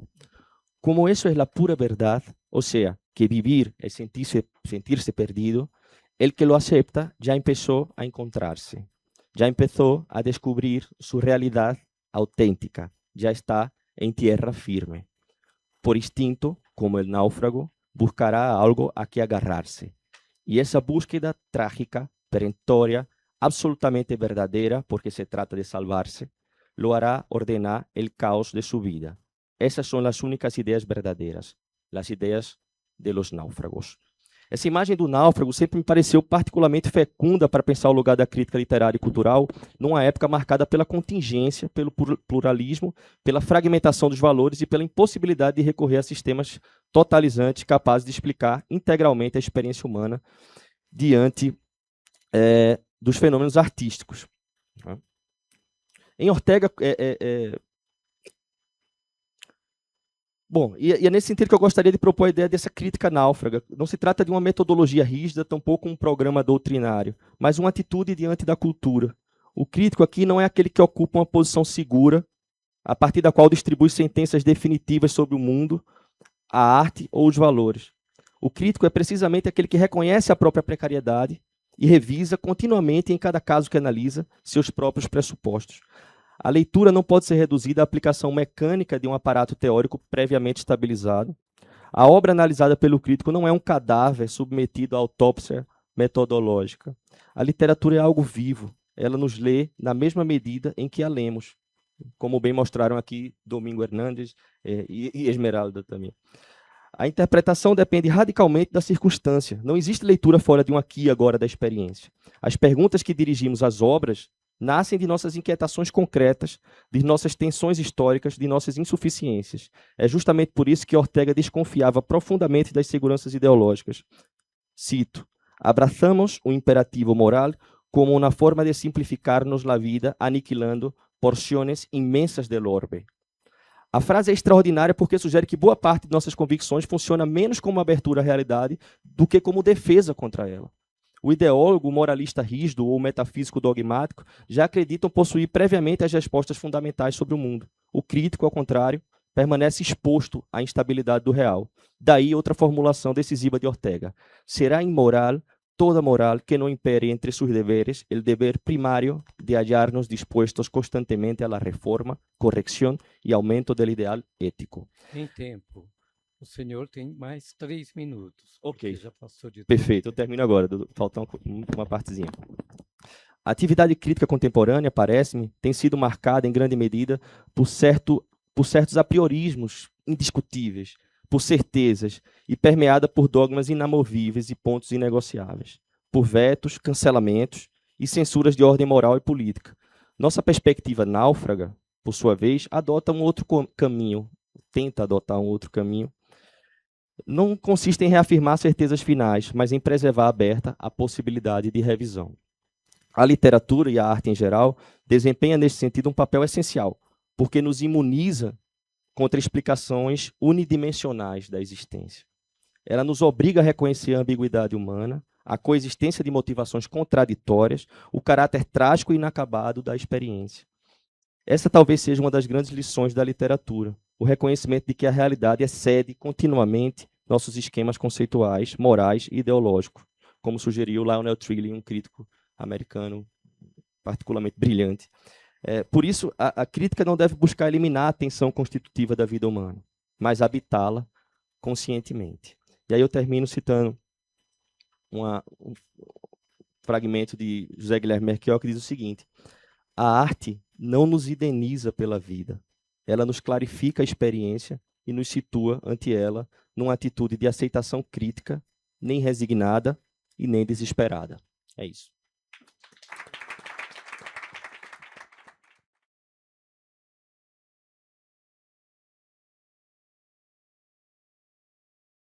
Como eso es la pura verdad, o sea, que vivir es sentirse perdido, el que lo acepta ya empezó a encontrarse, ya empezó a descubrir su realidad auténtica, ya está en tierra firme. Por instinto, como el náufrago, buscará algo a que agarrarse. Y esa búsqueda trágica, perentoria, absolutamente verdadera, porque se trata de salvarse, lo hará ordenar el caos de su vida. Essas são as únicas ideias verdadeiras, as ideias de los náufragos. Essa imagem do náufrago sempre me pareceu particularmente fecunda para pensar o lugar da crítica literária e cultural numa época marcada pela contingência, pelo pluralismo, pela fragmentação dos valores e pela impossibilidade de recorrer a sistemas totalizantes capazes de explicar integralmente a experiência humana diante dos fenômenos artísticos. Em Ortega, bom, e é nesse sentido que eu gostaria de propor a ideia dessa crítica náufraga. Não se trata de uma metodologia rígida, tampouco um programa doutrinário, mas uma atitude diante da cultura. O crítico aqui não é aquele que ocupa uma posição segura, a partir da qual distribui sentenças definitivas sobre o mundo, a arte ou os valores. O crítico é precisamente aquele que reconhece a própria precariedade e revisa continuamente, em cada caso que analisa, seus próprios pressupostos. A leitura não pode ser reduzida à aplicação mecânica de um aparato teórico previamente estabilizado. A obra analisada pelo crítico não é um cadáver submetido à autópsia metodológica. A literatura é algo vivo. Ela nos lê na mesma medida em que a lemos, como bem mostraram aqui Domingo Hernandes e Esmeralda também. A interpretação depende radicalmente da circunstância. Não existe leitura fora de um aqui e agora da experiência. As perguntas que dirigimos às obras nascem de nossas inquietações concretas, de nossas tensões históricas, de nossas insuficiências. É justamente por isso que Ortega desconfiava profundamente das seguranças ideológicas. Cito: abraçamos o imperativo moral como uma forma de simplificar-nos a vida, aniquilando porções imensas del orbe. A frase é extraordinária porque sugere que boa parte de nossas convicções funciona menos como abertura à realidade do que como defesa contra ela. O ideólogo, o moralista rígido ou o metafísico dogmático já acreditam possuir previamente as respostas fundamentais sobre o mundo. O crítico, ao contrário, permanece exposto à instabilidade do real. Daí outra formulação decisiva de Ortega. Será imoral toda moral que não impere entre seus deveres o dever primário de hallar-nos dispostos constantemente à reforma, correção e aumento do ideal ético. Em tempo. O senhor tem mais 3 minutos. Ok, já passou de perfeito. Eu termino agora, falta uma partezinha. A atividade crítica contemporânea, parece-me, tem sido marcada em grande medida por certos apriorismos indiscutíveis, por certezas, e permeada por dogmas inamovíveis e pontos inegociáveis, por vetos, cancelamentos e censuras de ordem moral e política. Nossa perspectiva náufraga, por sua vez, adota um outro caminho, tenta adotar um outro caminho. Não consiste em reafirmar certezas finais, mas em preservar aberta a possibilidade de revisão. A literatura e a arte em geral desempenham nesse sentido um papel essencial, porque nos imuniza contra explicações unidimensionais da existência. Ela nos obriga a reconhecer a ambiguidade humana, a coexistência de motivações contraditórias, o caráter trágico e inacabado da experiência. Essa talvez seja uma das grandes lições da literatura, o reconhecimento de que a realidade excede continuamente nossos esquemas conceituais, morais e ideológicos, como sugeriu Lionel Trilling, um crítico americano particularmente brilhante. Por isso, a crítica não deve buscar eliminar a tensão constitutiva da vida humana, mas habitá-la conscientemente. E aí eu termino citando um fragmento de José Guilherme Merquior, que diz o seguinte: a arte não nos indeniza pela vida, ela nos clarifica a experiência e nos situa ante ela numa atitude de aceitação crítica, nem resignada e nem desesperada. É isso.